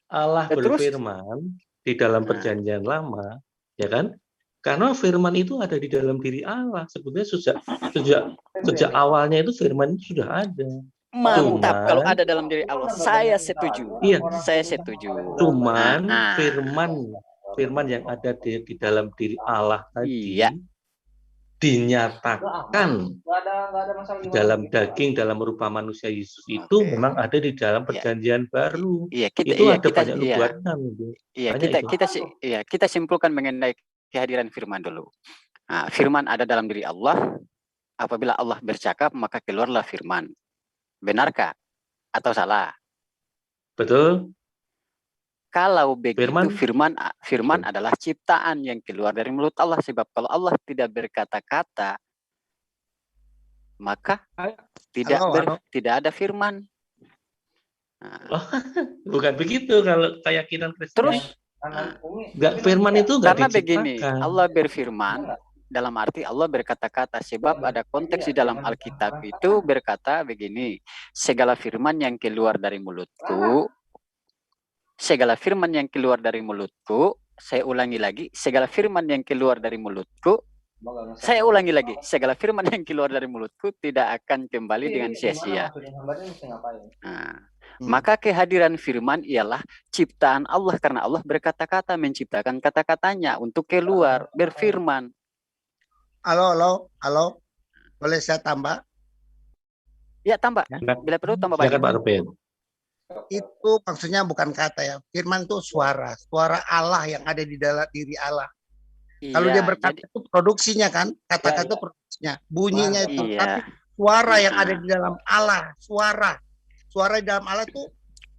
Allah berfirman di dalam perjanjian lama, ya kan? Karena firman itu ada di dalam diri Allah. Sebetulnya sejak awalnya itu firman itu sudah ada. Mantap, kalau ada dalam diri Allah. Saya setuju. Iya, saya setuju. Cuman firman yang ada di dalam diri Allah tadi dinyatakan di dalam daging, dalam rupa manusia Yesus itu memang ada di dalam perjanjian baru. Itu ada banyak nubuatan. Kita simpulkan mengenai kehadiran firman dulu. Nah, firman ada dalam diri Allah. Apabila Allah bercakap, maka keluarlah firman. Benarkah atau salah? Betul. Kalau begitu Firman. firman adalah ciptaan yang keluar dari mulut Allah, sebab kalau Allah tidak berkata-kata maka tidak ada firman. Oh, bukan begitu kalau keyakinan Kristen. Terus firman itu enggak karena diciptakan. begini, Allah berfirman dalam arti Allah berkata-kata, sebab ada konteks di dalam Alkitab itu berkata begini, segala firman yang keluar dari mulutku, segala firman yang keluar dari mulutku, saya ulangi lagi, segala firman yang keluar dari mulutku, saya ulangi lagi, segala firman yang keluar dari mulutku tidak akan kembali dengan sia-sia. Maka kehadiran firman ialah ciptaan Allah, karena Allah berkata-kata, menciptakan kata-katanya untuk keluar, berfirman. Halo. Boleh saya tambah? Ya, tambah. Bila perlu tambah banyak. Pak Ruben. Itu maksudnya bukan kata ya. Firman itu suara Allah yang ada di dalam diri Allah. Kalau dia berkata itu produksinya kan, kata-kata produksinya, bunyinya itu, tapi suara yang ada di dalam Allah, suara di dalam Allah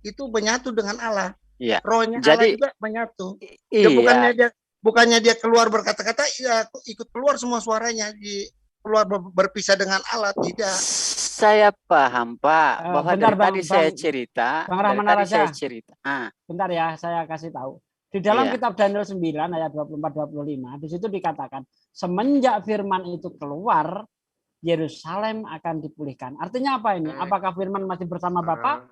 itu menyatu dengan Allah. Iya. Rohnya Jadi, Allah juga menyatu. Ya, bukannya dia keluar berkata-kata, ya ikut keluar semua suaranya, keluar berpisah dengan Allah, tidak. Saya paham Pak, bahwa saya cerita. Bentar ya, saya kasih tahu. Di dalam kitab Daniel 9 ayat 24-25, di situ dikatakan, semenjak firman itu keluar, Yerusalem akan dipulihkan. Artinya apa ini? Apakah firman masih bersama Bapak?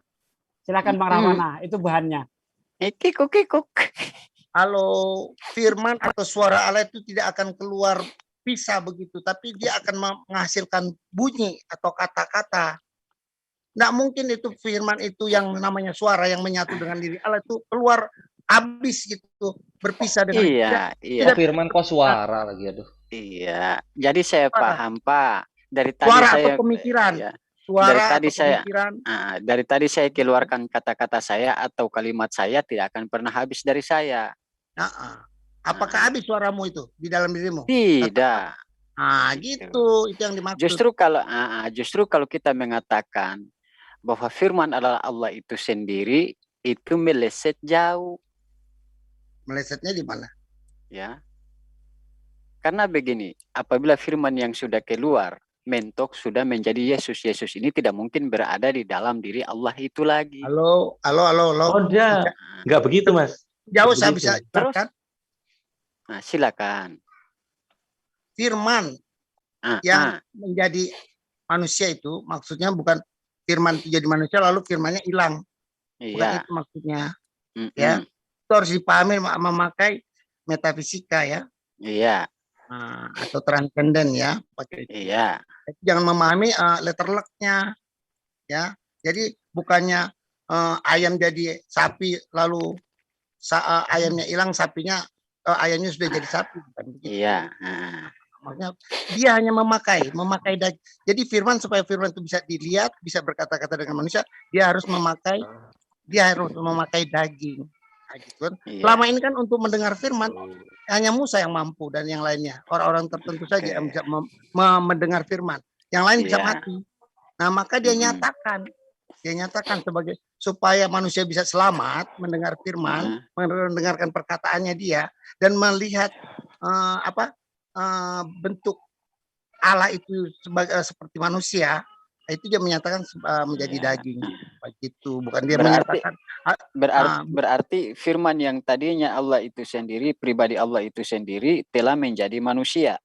Silakan Bang Rahwana, itu bahannya. Kikuk. Halo, firman atau suara Allah itu tidak akan keluar pisah begitu, tapi dia akan menghasilkan bunyi atau kata-kata. Nggak mungkin itu firman itu yang namanya suara yang menyatu dengan diri Allah itu keluar habis gitu, berpisah dengan Iya. Firman kok suara lagi, aduh. Iya, jadi saya paham Pak. Dari tadi suara saya atau pemikiran. Ya, Pemikiran. Dari tadi saya keluarkan kata-kata saya atau kalimat saya tidak akan pernah habis dari saya. Apakah habis suaramu itu di dalam dirimu? Tidak. Gitu. Itu yang dimaksud. Justru kalau kita mengatakan bahwa firman adalah Allah itu sendiri, itu meleset jauh. Melesetnya di mana? Ya. Karena begini, apabila firman yang sudah keluar mentok sudah menjadi Yesus. Yesus ini tidak mungkin berada di dalam diri Allah itu lagi. Halo. Oh, enggak begitu, Mas. Jauh saya bisa jelaskan. Nah, silakan. Firman yang menjadi manusia itu maksudnya bukan firman itu jadi manusia lalu firmannya hilang. Bukan itu maksudnya. Ya. Itu harus dipahami memakai metafisika ya. Iya. Atau transenden ya, pakai itu. Iya. Jangan memahami letter luck-nya ya. Jadi bukannya ayam jadi sapi lalu ayamnya hilang, sapinya ayamnya sudah jadi sapi, bukan begitu. Iya. Makanya dia hanya memakai daging. Jadi firman, supaya firman itu bisa dilihat, bisa berkata-kata dengan manusia, dia harus memakai daging. Gitu kan. Selama ini kan untuk mendengar firman hanya Musa yang mampu dan yang lainnya orang-orang tertentu saja yang bisa mendengar firman, yang lain bisa mati. Nah maka dia nyatakan sebagai supaya manusia bisa selamat mendengar firman, mendengarkan perkataannya dia dan melihat bentuk Allah itu seperti manusia. Itu dia menyatakan menjadi daging, begitu. Bukan dia menyatakan. Berarti firman yang tadinya Allah itu sendiri, pribadi Allah itu sendiri, telah menjadi manusia.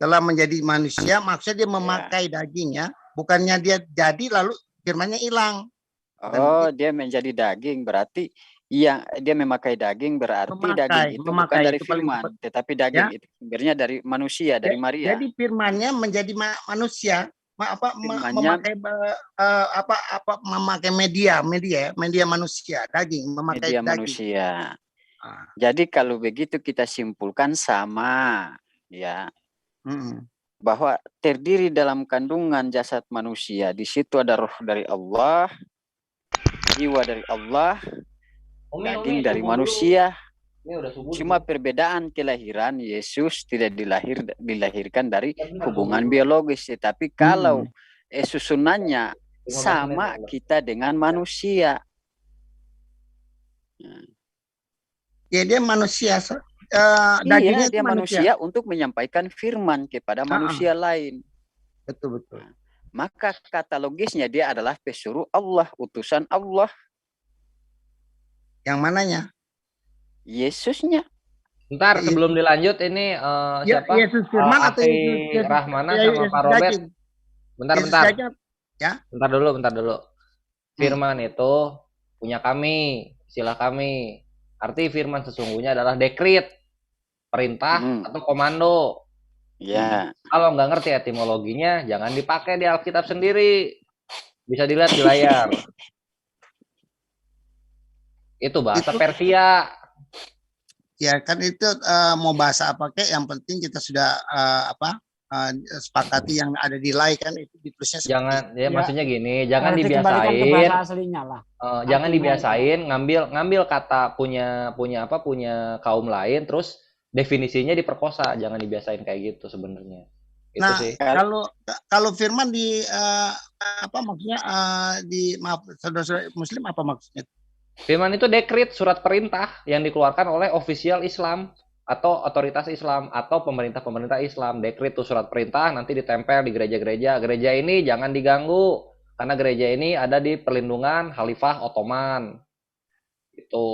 Telah menjadi manusia, maksudnya dia memakai dagingnya, bukannya dia jadi lalu firmannya hilang. Oh, dia menjadi daging, berarti yang dia memakai daging berarti daging itu bukan dari firman, tetapi daging itu sumbernya dari manusia, dari Maria. Jadi firmannya menjadi manusia. Memakai media manusia, daging, memakai media daging. Manusia. Jadi kalau begitu kita simpulkan sama ya, bahwa terdiri dalam kandungan jasad manusia, di situ ada roh dari Allah, jiwa dari Allah, daging dari manusia. Cuma perbedaan kelahiran, Yesus tidak dilahirkan dari hubungan biologis, tetapi kalau susunannya sama kita dengan manusia. Ya dia manusia. Iya, Dagingnya dia itu manusia untuk menyampaikan firman kepada manusia lain. Betul. Maka kata logisnya dia adalah pesuruh Allah, utusan Allah. Yang mananya? Yesusnya. Bentar, sebelum dilanjut ini siapa? Yesus firman atau Yesus Rahmana sama Pak Robert. Bentar. Ya. Bentar dulu. Firman itu punya kami, istilah kami. Arti firman sesungguhnya adalah dekrit, perintah atau komando. Ya. Kalau nggak ngerti etimologinya, jangan dipakai di Alkitab sendiri. Bisa dilihat di layar. Itu bahasa Persia. Ya kan itu mau bahasa apa kek, yang penting kita sudah sepakati yang ada di line kan, itu ditulisnya jangan ya, maksudnya gini, jangan dibiasain dibiasain bahasa aslinya lah. Jangan dibiasain ngambil kata punya kaum lain terus definisinya diperkosa. Jangan dibiasain kayak gitu sebenarnya. Itu nah, sih. Kalau firman di apa maksudnya di maaf saudara-saudara muslim apa maksudnya? Firman itu dekrit, surat perintah yang dikeluarkan oleh ofisial Islam atau otoritas Islam atau pemerintah Islam. Dekrit itu surat perintah, nanti ditempel di gereja-gereja. Gereja ini jangan diganggu karena gereja ini ada di perlindungan Khalifah Ottoman. Itu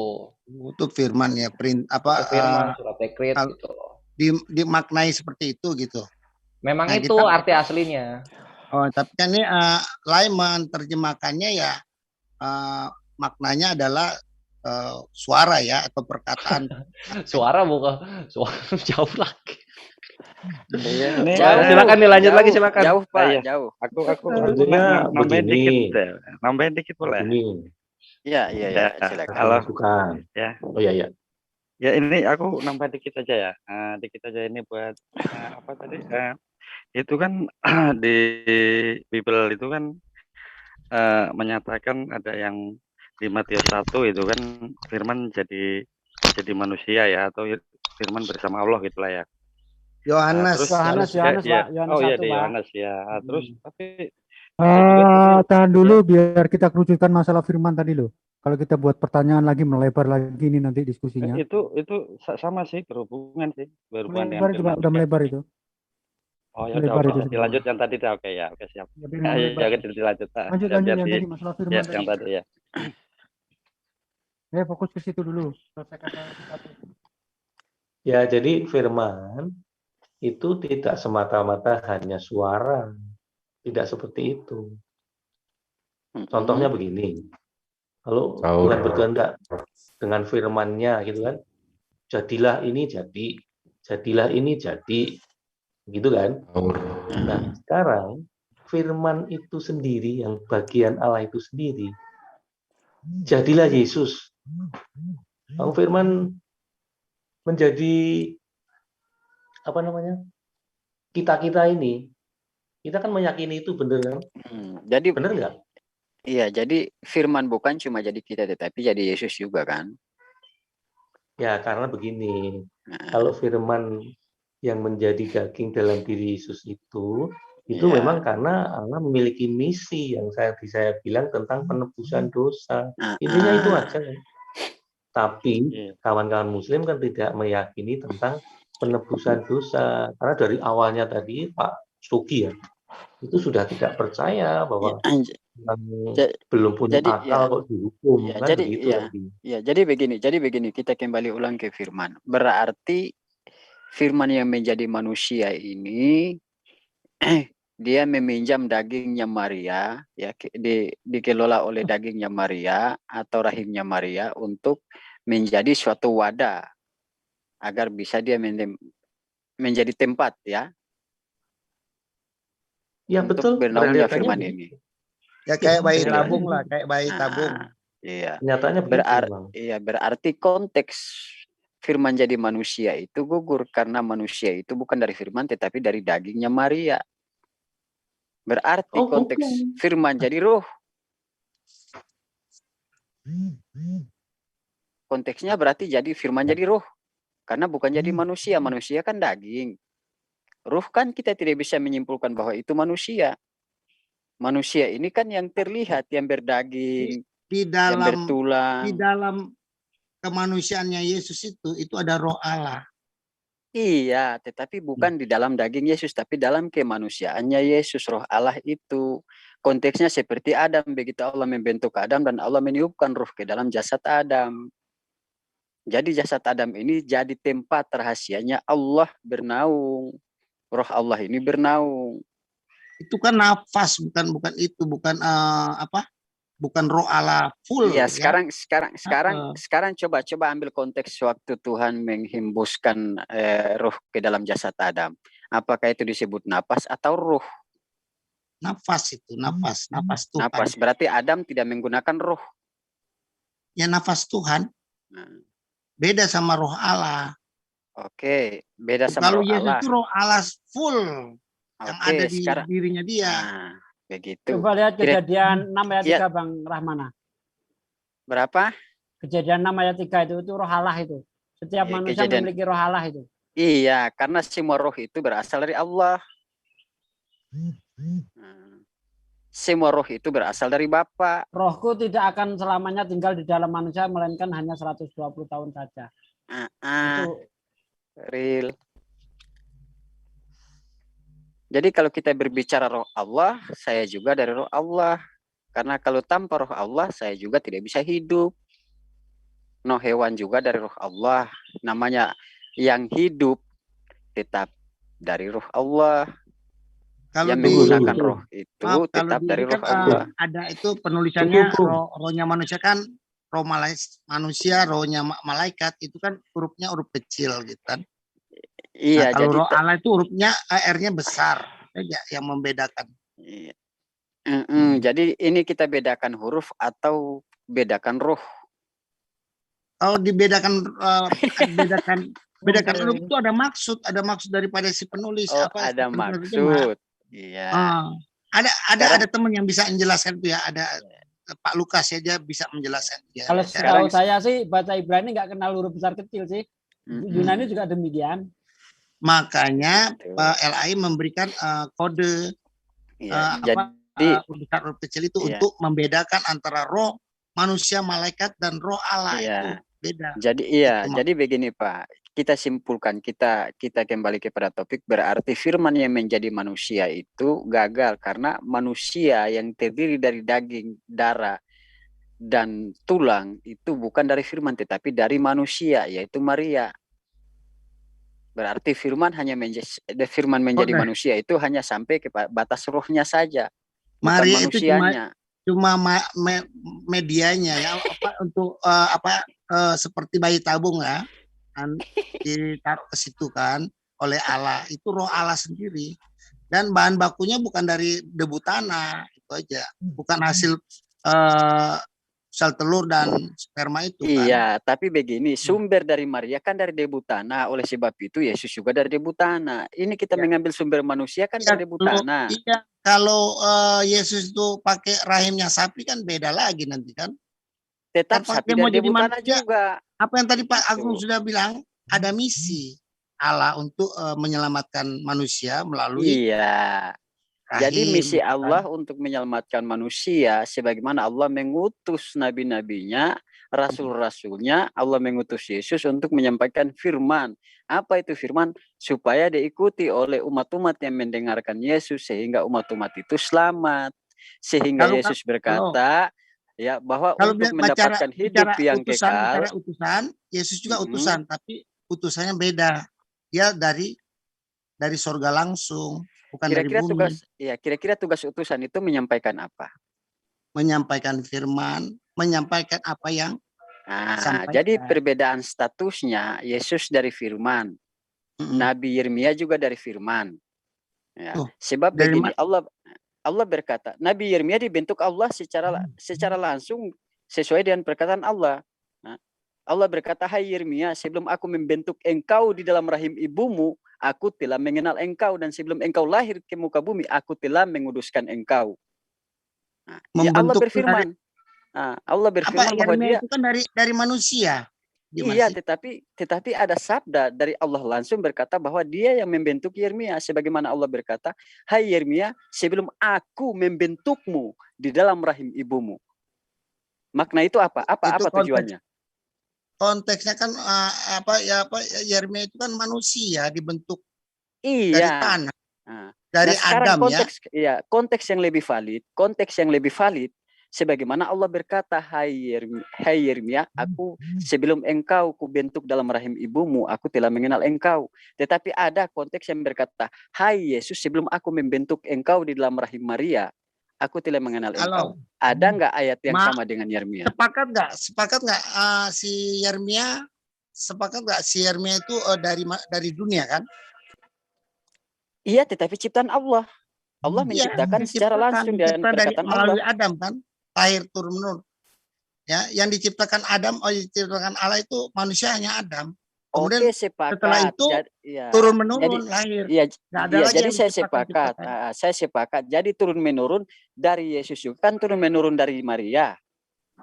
untuk firman ya, firman, surat dekrit gitu. Dimaknai seperti itu gitu. Memang nah, itu arti aslinya. Oh, tapi kan ini lain menerjemahkannya ya maknanya adalah suara ya atau perkataan. Suara bukan, suara jauh lagi. Jauh. Silakan dilanjut lagi, silakan. Jauh Pak, jauh. Aku nambahin dikit boleh. Iya, silakan. Halo. Bukan. Ya. Oh iya. Ya ini aku nambah dikit aja ya. Dikit aja ini buat apa tadi? Itu kan di Bible itu kan menyatakan ada yang di Matius 1 itu kan firman jadi manusia ya, atau firman bersama Allah gitulah ya. Yohanes di Yohanes ya. Terus tapi tahan dulu biar kita kerucutkan masalah firman tadi loh. Kalau kita buat pertanyaan lagi melebar lagi ini nanti diskusinya. Itu sama sih, berhubungan sih, berhubungan dengan firman. Udah melebar itu. Oh ya udah, dilanjut yang tadi dah. Oke ya, oke siap. Ya dilanjut. Lanjut yang tadi masalah firman tadi. Yang tadi ya. Fokus ke situ dulu. Ya, jadi firman itu tidak semata-mata hanya suara. Tidak seperti itu. Contohnya begini. Kalau Tuhan berkehendak dengan firman-Nya gitu kan. Jadilah ini jadi, jadilah ini jadi. Gitu kan? Nah, sekarang firman itu sendiri, yang bagian Allah itu sendiri, jadilah Yesus. Firman menjadi apa namanya? Kita ini, kita kan meyakini itu benar kan? Jadi benar nggak? Iya, jadi firman bukan cuma jadi kita, tetapi jadi Yesus juga kan? Ya, karena begini, kalau firman yang menjadi daging dalam diri Yesus itu memang karena Allah memiliki misi yang saya bilang tentang penebusan dosa. Intinya itu aja kan. Tapi kawan-kawan muslim kan tidak meyakini tentang penebusan dosa. Karena dari awalnya tadi Pak Sugi ya, itu sudah tidak percaya bahwa belum punya akal kok dihukum. Ya, kan jadi begitu, jadi begini, kita kembali ulang ke firman. Berarti firman yang menjadi manusia ini dia meminjam dagingnya Maria, ya, dikelola oleh dagingnya Maria atau rahimnya Maria untuk menjadi suatu wadah agar bisa dia menjadi tempat ya. Ya untuk betul. Bernaungnya firman ini. Ya kayak bayi tabung lah, kayak bayi tabung. Iya. Nyatanya berarti konteks firman jadi manusia itu gugur karena manusia itu bukan dari firman tetapi dari dagingnya Maria. Berarti konteks firman jadi roh. Konteksnya berarti jadi firman jadi roh. Karena bukan jadi manusia. Manusia kan daging. Roh kan kita tidak bisa menyimpulkan bahwa itu manusia. Manusia ini kan yang terlihat, yang berdaging, di dalam, yang bertulang. Di dalam kemanusiaannya Yesus itu ada roh Allah. Iya, tetapi bukan di dalam daging Yesus, tapi dalam kemanusiaannya Yesus, roh Allah itu. Konteksnya seperti Adam, begitu Allah membentuk Adam dan Allah meniupkan ruh ke dalam jasad Adam. Jadi jasad Adam ini jadi tempat rahasianya Allah bernaung. Roh Allah ini bernaung. Itu kan nafas, bukan bukan roh Allah full. Iya, sekarang coba ambil konteks waktu Tuhan menghembuskan roh ke dalam jasad Adam. Apakah itu disebut nafas atau ruh? Nafas itu, nafas Tuhan. Nafas berarti Adam tidak menggunakan ruh. Ya nafas Tuhan. Beda sama roh Allah. Oke, beda sama kalau roh Yesus Allah. Itu roh Allah full yang ada di dirinya dia. Nah, begitu. Coba lihat Kejadian 6 ayat 3 Bang Rahmana. Berapa? Kejadian 6 ayat 3 itu roh Allah itu. Setiap manusia memiliki roh Allah itu. Iya, karena semua roh itu berasal dari Allah. Semua roh itu berasal dari Bapa. Rohku tidak akan selamanya tinggal di dalam manusia, melainkan hanya 120 tahun saja. Itu real. Jadi kalau kita berbicara roh Allah, saya juga dari roh Allah. Karena kalau tanpa roh Allah, saya juga tidak bisa hidup. No, hewan juga dari roh Allah. Namanya yang hidup tetap dari roh Allah. Kalau yang menggunakan roh itu tetap dari roh Allah. Ada itu penulisannya rohnya manusia kan roh manusia, rohnya malaikat itu kan hurufnya huruf kecil gitu kan. Iya, kalau jadi roh Allah itu hurufnya R-nya besar ya, yang membedakan. Iya. Jadi ini kita bedakan huruf atau bedakan roh? Kalau dibedakan bedakan huruf itu ada maksud daripada si penulis. Oh, ada maksud. Iya. Ada teman yang bisa menjelaskan itu ya. Ada Pak Lukas ya, dia bisa menjelaskan. Ya, kalau setahu saya sih baca Ibrani nggak kenal huruf besar kecil sih. Yunani juga demikian. Makanya LAI memberikan kode huruf kecil itu untuk membedakan antara roh manusia, malaikat dan roh Allah itu beda. Jadi begini Pak. Kita simpulkan, kita kembali kepada topik, berarti firman yang menjadi manusia itu gagal karena manusia yang terdiri dari daging, darah, dan tulang itu bukan dari firman tetapi dari manusia, yaitu Maria. Berarti firman menjadi manusia itu hanya sampai ke batas rohnya saja, bukan Maria manusianya. Itu cuma medianya ya, untuk seperti bayi tabung ya. Ditaruh ke situ kan oleh Allah, itu roh Allah sendiri, dan bahan bakunya bukan dari debu tanah, itu aja, bukan hasil sel telur dan sperma itu kan. Iya, tapi begini, sumber dari Maria kan dari debu tanah, oleh sebab itu Yesus juga dari debu tanah. Ini kita mengambil sumber manusia kan dari debu tanah. Iya, kalau Yesus itu pakai rahimnya sapi kan beda lagi nanti kan. Tetap sapi dari debu tanah juga. Apa yang tadi Pak Agung sudah bilang, ada misi Allah untuk menyelamatkan manusia melalui rahim. Jadi misi Allah untuk menyelamatkan manusia, sebagaimana Allah mengutus nabi-nabinya, rasul-rasulnya, Allah mengutus Yesus untuk menyampaikan firman. Apa itu firman? Supaya diikuti oleh umat-umat yang mendengarkan Yesus, sehingga umat-umat itu selamat. Sehingga Yesus berkata, ya, bahwa untuk mendapatkan hidup yang kekal. Utusan, Yesus juga utusan, tapi utusannya beda. Dia dari sorga langsung, bukan dari bumi. Kira-kira tugas utusan itu menyampaikan apa? Menyampaikan firman, menyampaikan apa yang jadi perbedaan statusnya, Yesus dari firman, Nabi Yeremia juga dari firman. Ya, sebab begini, Allah berkata, Nabi Yeremia dibentuk Allah secara langsung sesuai dengan perkataan Allah. Allah berkata, hai Yeremia, sebelum aku membentuk engkau di dalam rahim ibumu, aku telah mengenal engkau, dan sebelum engkau lahir ke muka bumi, aku telah menguduskan engkau. Allah berfirman. Allah berfirman bahwa dia itu kan dari manusia. Iya, tetapi ada sabda dari Allah langsung berkata bahwa dia yang membentuk Yeremia, sebagaimana Allah berkata, hai Yeremia, sebelum aku membentukmu di dalam rahim ibumu. Makna itu apa? Apa tujuannya? konteksnya kan Yeremia itu kan manusia dibentuk Iya. dari tanah, dari sekarang Adam konteks yang lebih valid, sebagaimana Allah berkata, hai Yeremia, aku sebelum engkau kubentuk dalam rahim ibumu, aku telah mengenal engkau. Tetapi ada konteks yang berkata, hai Yesus, sebelum aku membentuk engkau di dalam rahim Maria, aku telah mengenal engkau. Ada nggak ayat yang sama dengan Yeremia? Sepakat nggak si Yeremia? Sepakat nggak si Yeremia itu dari dunia kan? Iya, tetapi ciptaan Allah. Allah menciptakan secara langsung dan perkataan melalui Allah. Adam kan, lahir turun menurun. Ya, yang diciptakan diciptakan Allah itu manusia hanya Adam. Kemudian setelah itu turun menurun lahir. Jadi saya sepakat. Jadi turun menurun dari Yesus juga kan turun menurun dari Maria.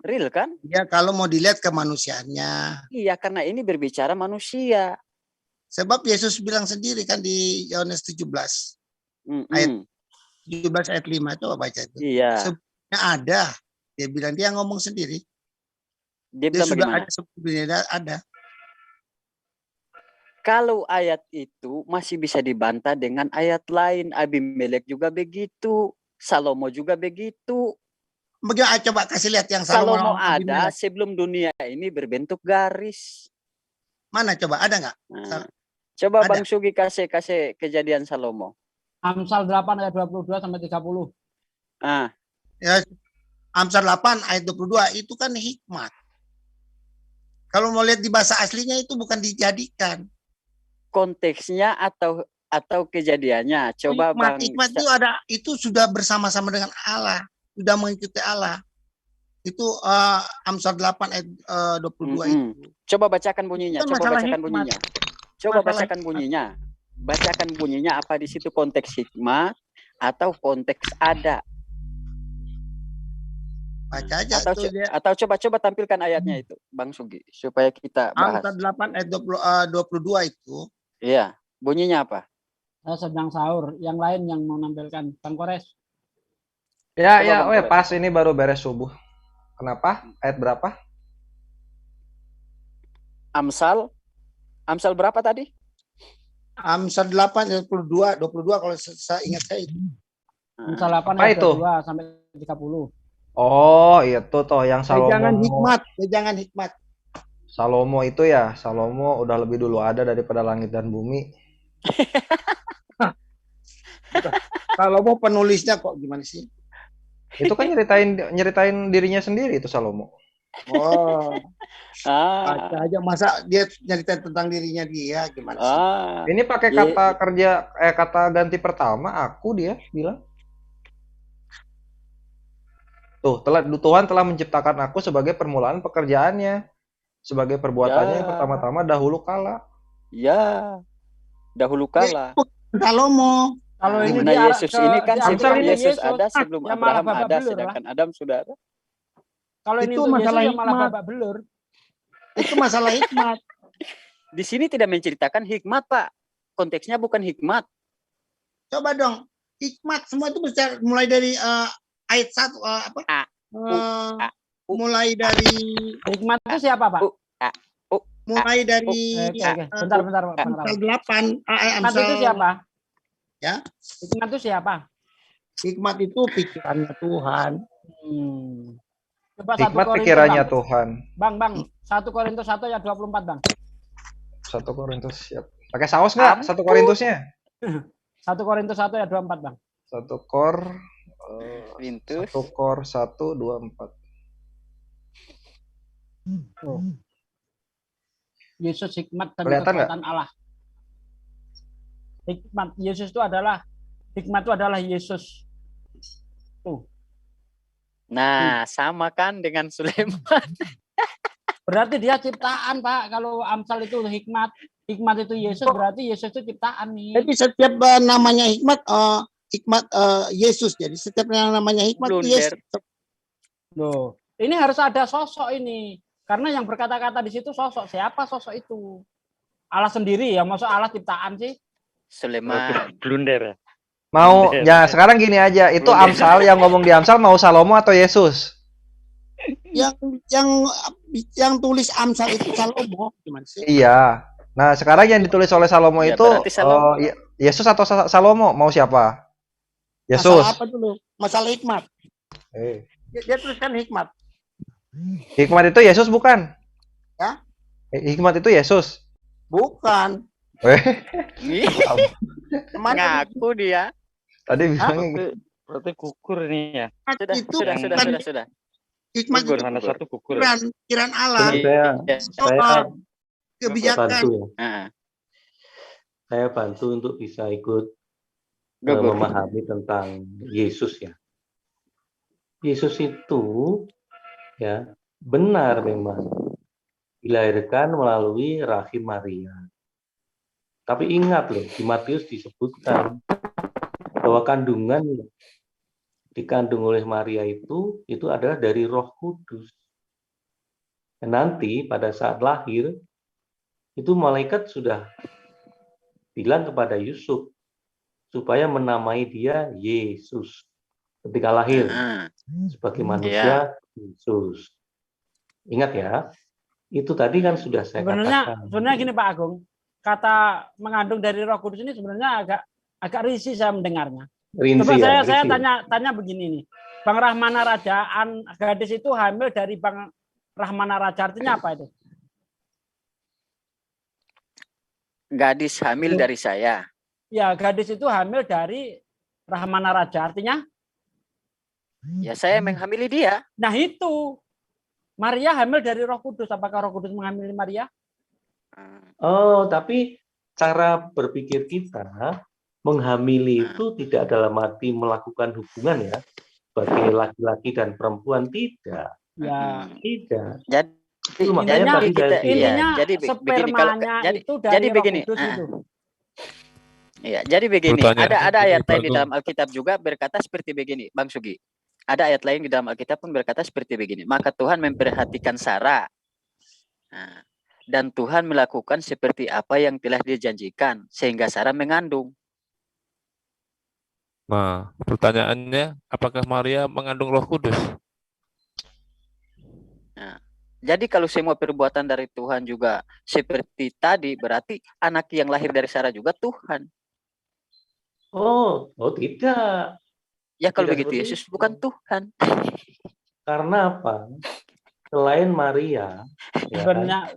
Real kan? Ya, kalau mau dilihat kemanusiaannya. Iya, karena ini berbicara manusia. Sebab Yesus bilang sendiri kan di Yohanes 17. Ayat 17 ayat 5, coba baca itu. Iya. Sebenarnya ada. Dia bilang, dia ngomong sendiri. Dia bilang sudah bagaimana? ada. Kalau ayat itu masih bisa dibantah dengan ayat lain. Abimelek juga begitu. Salomo juga begitu. Bagaimana? Coba kasih lihat yang Salomo ada sebelum dunia ini berbentuk garis. Mana coba? Ada nggak? Coba Bang Sugi kasih kejadian Salomo. Amsal 8 ayat 22 sampai 30. Ya, Amsal 8 ayat 22 itu kan hikmat. Kalau mau lihat di bahasa aslinya itu bukan dijadikan. Konteksnya atau kejadiannya. Coba hikmat itu itu sudah bersama-sama dengan Allah, sudah mengikuti Allah. Itu Amsal 8 ayat 22 itu. Coba bacakan bunyinya. Bacakan bunyinya apa di situ konteks hikmat atau konteks ada. Baca aja atau coba tampilkan ayatnya itu Bang Sugi supaya kita bahas. Amsal 8 ayat 22 itu. Iya, bunyinya apa? Saya sedang sahur, yang lain yang mau nampilkan Bang Kores. Ya, pas ini baru beres subuh. Kenapa? Ayat berapa? Amsal berapa tadi? Amsal 8 ayat 22 kalau saya ingat saya itu. Amsal 8 ayat 22 sampai 30. Oh, itu toh yang Salomo. Jangan hikmat. Salomo itu ya, Salomo udah lebih dulu ada daripada langit dan bumi. Salomo penulisnya kok gimana sih? Itu kan nyeritain dirinya sendiri itu Salomo. Oh. Baca aja, masa dia nyeritain tentang dirinya dia gimana sih? Ini pakai kata ganti pertama aku dia bilang. Tuhan telah menciptakan aku sebagai permulaan pekerjaannya, sebagai perbuatannya yang pertama-tama dahulu kala. Ya, dahulu kala. Salomo. Kalau ini Yesus ini kan sebelum Yesus ada, sebelum Abraham ada, sedangkan Adam sudah ada. Kalau ini itu masalah Yesus, malah babak belur. Itu masalah hikmat. Di sini tidak menceritakan hikmat, Pak. Konteksnya bukan hikmat. Coba dong, hikmat semua itu bisa mulai dari ayat 1 mulai dari hikmat itu siapa, Pak? Mulai dari bentar Pak. Amsal 8 hikmat itu siapa? Ya. Hikmat itu siapa? Hikmat itu pikirannya Tuhan. Coba hikmat pikirannya Tuhan. Bang, 1 Korintus 1 ayat 24, Bang. 1 Korintus siap. Pakai saus nggak 1 Korintusnya? 1 Korintus 1 ayat 24, Bang. 1 Kor 1:24. Yesus hikmat dan kekuatan Allah. Hikmat Yesus itu adalah Yesus. Tuh. Nah, sama kan dengan Sulaiman. Berarti dia ciptaan, Pak. Kalau Amsal itu hikmat itu Yesus, berarti Yesus itu ciptaan nih. Jadi setiap namanya hikmat Yesus. Jadi setiap yang namanya hikmat itu Yesus. Loh, ini harus ada sosok ini. Karena yang berkata-kata di situ sosok. Siapa sosok itu? Allah sendiri ya, maksud Allah ciptaan sih? Sulaiman. Blunder. Mau ya sekarang gini aja, itu Amsal yang ngomong di Amsal mau Salomo atau Yesus? yang tulis Amsal itu Salomo, gimana sih? Iya. Nah, sekarang yang ditulis oleh Salomo Ya, itu berarti Salomo. Yesus atau Salomo? Mau siapa? Yesus. Masalah apa dulu? Masalah hikmat. Dia tuliskan hikmat. Hikmat itu Yesus bukan? Ya? Hikmat itu Yesus. Bukan. Ngaku dia. Tadi bilangnya berarti kukur ini ya. Sudah. Hikmat Kukur, itu mana satu kukur. pikiran Allah. Saya kebijakan. Saya bantu untuk bisa ikut memahami tentang Yesus ya. Yesus itu ya benar memang dilahirkan melalui rahim Maria. Tapi ingat loh, di Matius disebutkan bahwa kandungan dikandung oleh Maria itu adalah dari Roh Kudus. Dan nanti pada saat lahir itu malaikat sudah bilang kepada Yusuf supaya menamai dia Yesus ketika lahir sebagai manusia Yesus. Ingat ya, itu tadi kan sudah saya katakan. Sebenarnya gini Pak Agung, kata mengandung dari Roh Kudus ini sebenarnya agak risih saya mendengarnya. Coba saya tanya begini nih, Bang Rahmana Raja, gadis itu hamil dari Bang Rahmana Raja, artinya apa itu? Gadis hamil dari saya. Ya, gadis itu hamil dari Rahmana Raja, artinya? Ya, saya menghamili dia. Nah itu, Maria hamil dari Roh Kudus. Apakah Roh Kudus menghamili Maria? Oh, tapi cara berpikir kita menghamili itu tidak dalam arti melakukan hubungan ya, sebagai laki-laki dan perempuan, tidak. Ya, tidak. Jadi begini. Ya, jadi begini. Ada ayat lain di dalam Alkitab juga berkata seperti begini, Bang Sugi. Ada ayat lain di dalam Alkitab pun berkata seperti begini. Maka Tuhan memperhatikan Sarah. Dan Tuhan melakukan seperti apa yang telah dijanjikan sehingga Sarah mengandung. Nah, pertanyaannya, apakah Maria mengandung Roh Kudus? Nah, jadi kalau semua perbuatan dari Tuhan juga seperti tadi, berarti anak yang lahir dari Sarah juga Tuhan. Oh tidak. Ya kalau tidak begitu Yesus bukan Tuhan. Karena apa? Selain Maria, sebenarnya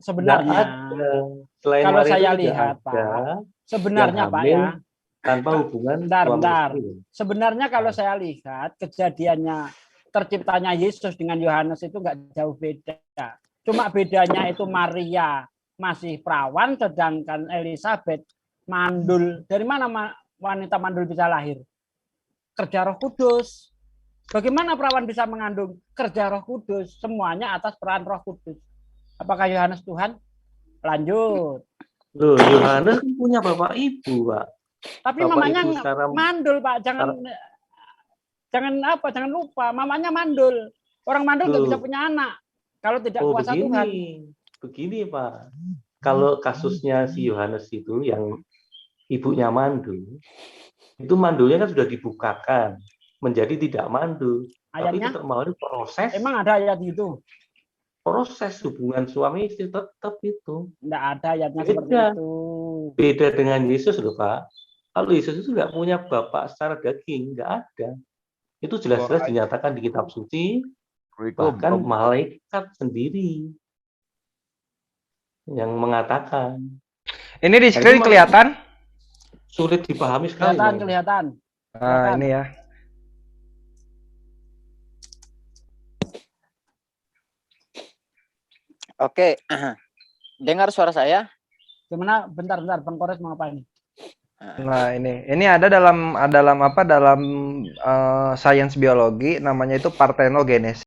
selain kalau Maria saya lihat Pak, sebenarnya Pak ya, tanpa hubungan bentar. Sebenarnya kalau saya lihat kejadiannya terciptanya Yesus dengan Yohanes itu nggak jauh beda. Cuma bedanya itu Maria masih perawan, sedangkan Elizabeth mandul. Dari mana wanita mandul bisa lahir? Kerja Roh Kudus. Bagaimana perawan bisa mengandung? Kerja Roh Kudus. Semuanya atas peran Roh Kudus. Apakah Yohanes Tuhan? Lanjut. Loh, Yohanes punya bapak ibu, Pak. Tapi bapak mamanya mandul, Pak. Jangan lupa, mamanya mandul. Orang mandul nggak bisa punya anak kalau tidak kuasa Tuhan. Begini, Pak. Kalau kasusnya si Yohanes itu yang ibunya mandul, itu mandulnya kan sudah dibukakan menjadi tidak mandul. Ayatnya? Tapi tetap melalui proses. Emang ada ayat itu? Proses hubungan suami istri tetap itu. Tidak ada ayatnya seperti itu. Beda dengan Yesus loh, Pak. Kalau Yesus itu nggak punya bapak secara daging, nggak ada. Itu jelas-jelas dinyatakan di kitab suci, bahkan malaikat sendiri yang mengatakan. Ini di screen kelihatan? Sulit dipahami sekali. Kelihatan. Nah, ini ya. Oke, dengar suara saya? Gimana? Bentar, Bang Kores mau apa ini? Nah, ini ada dalam science biologi, namanya itu parthenogenesis.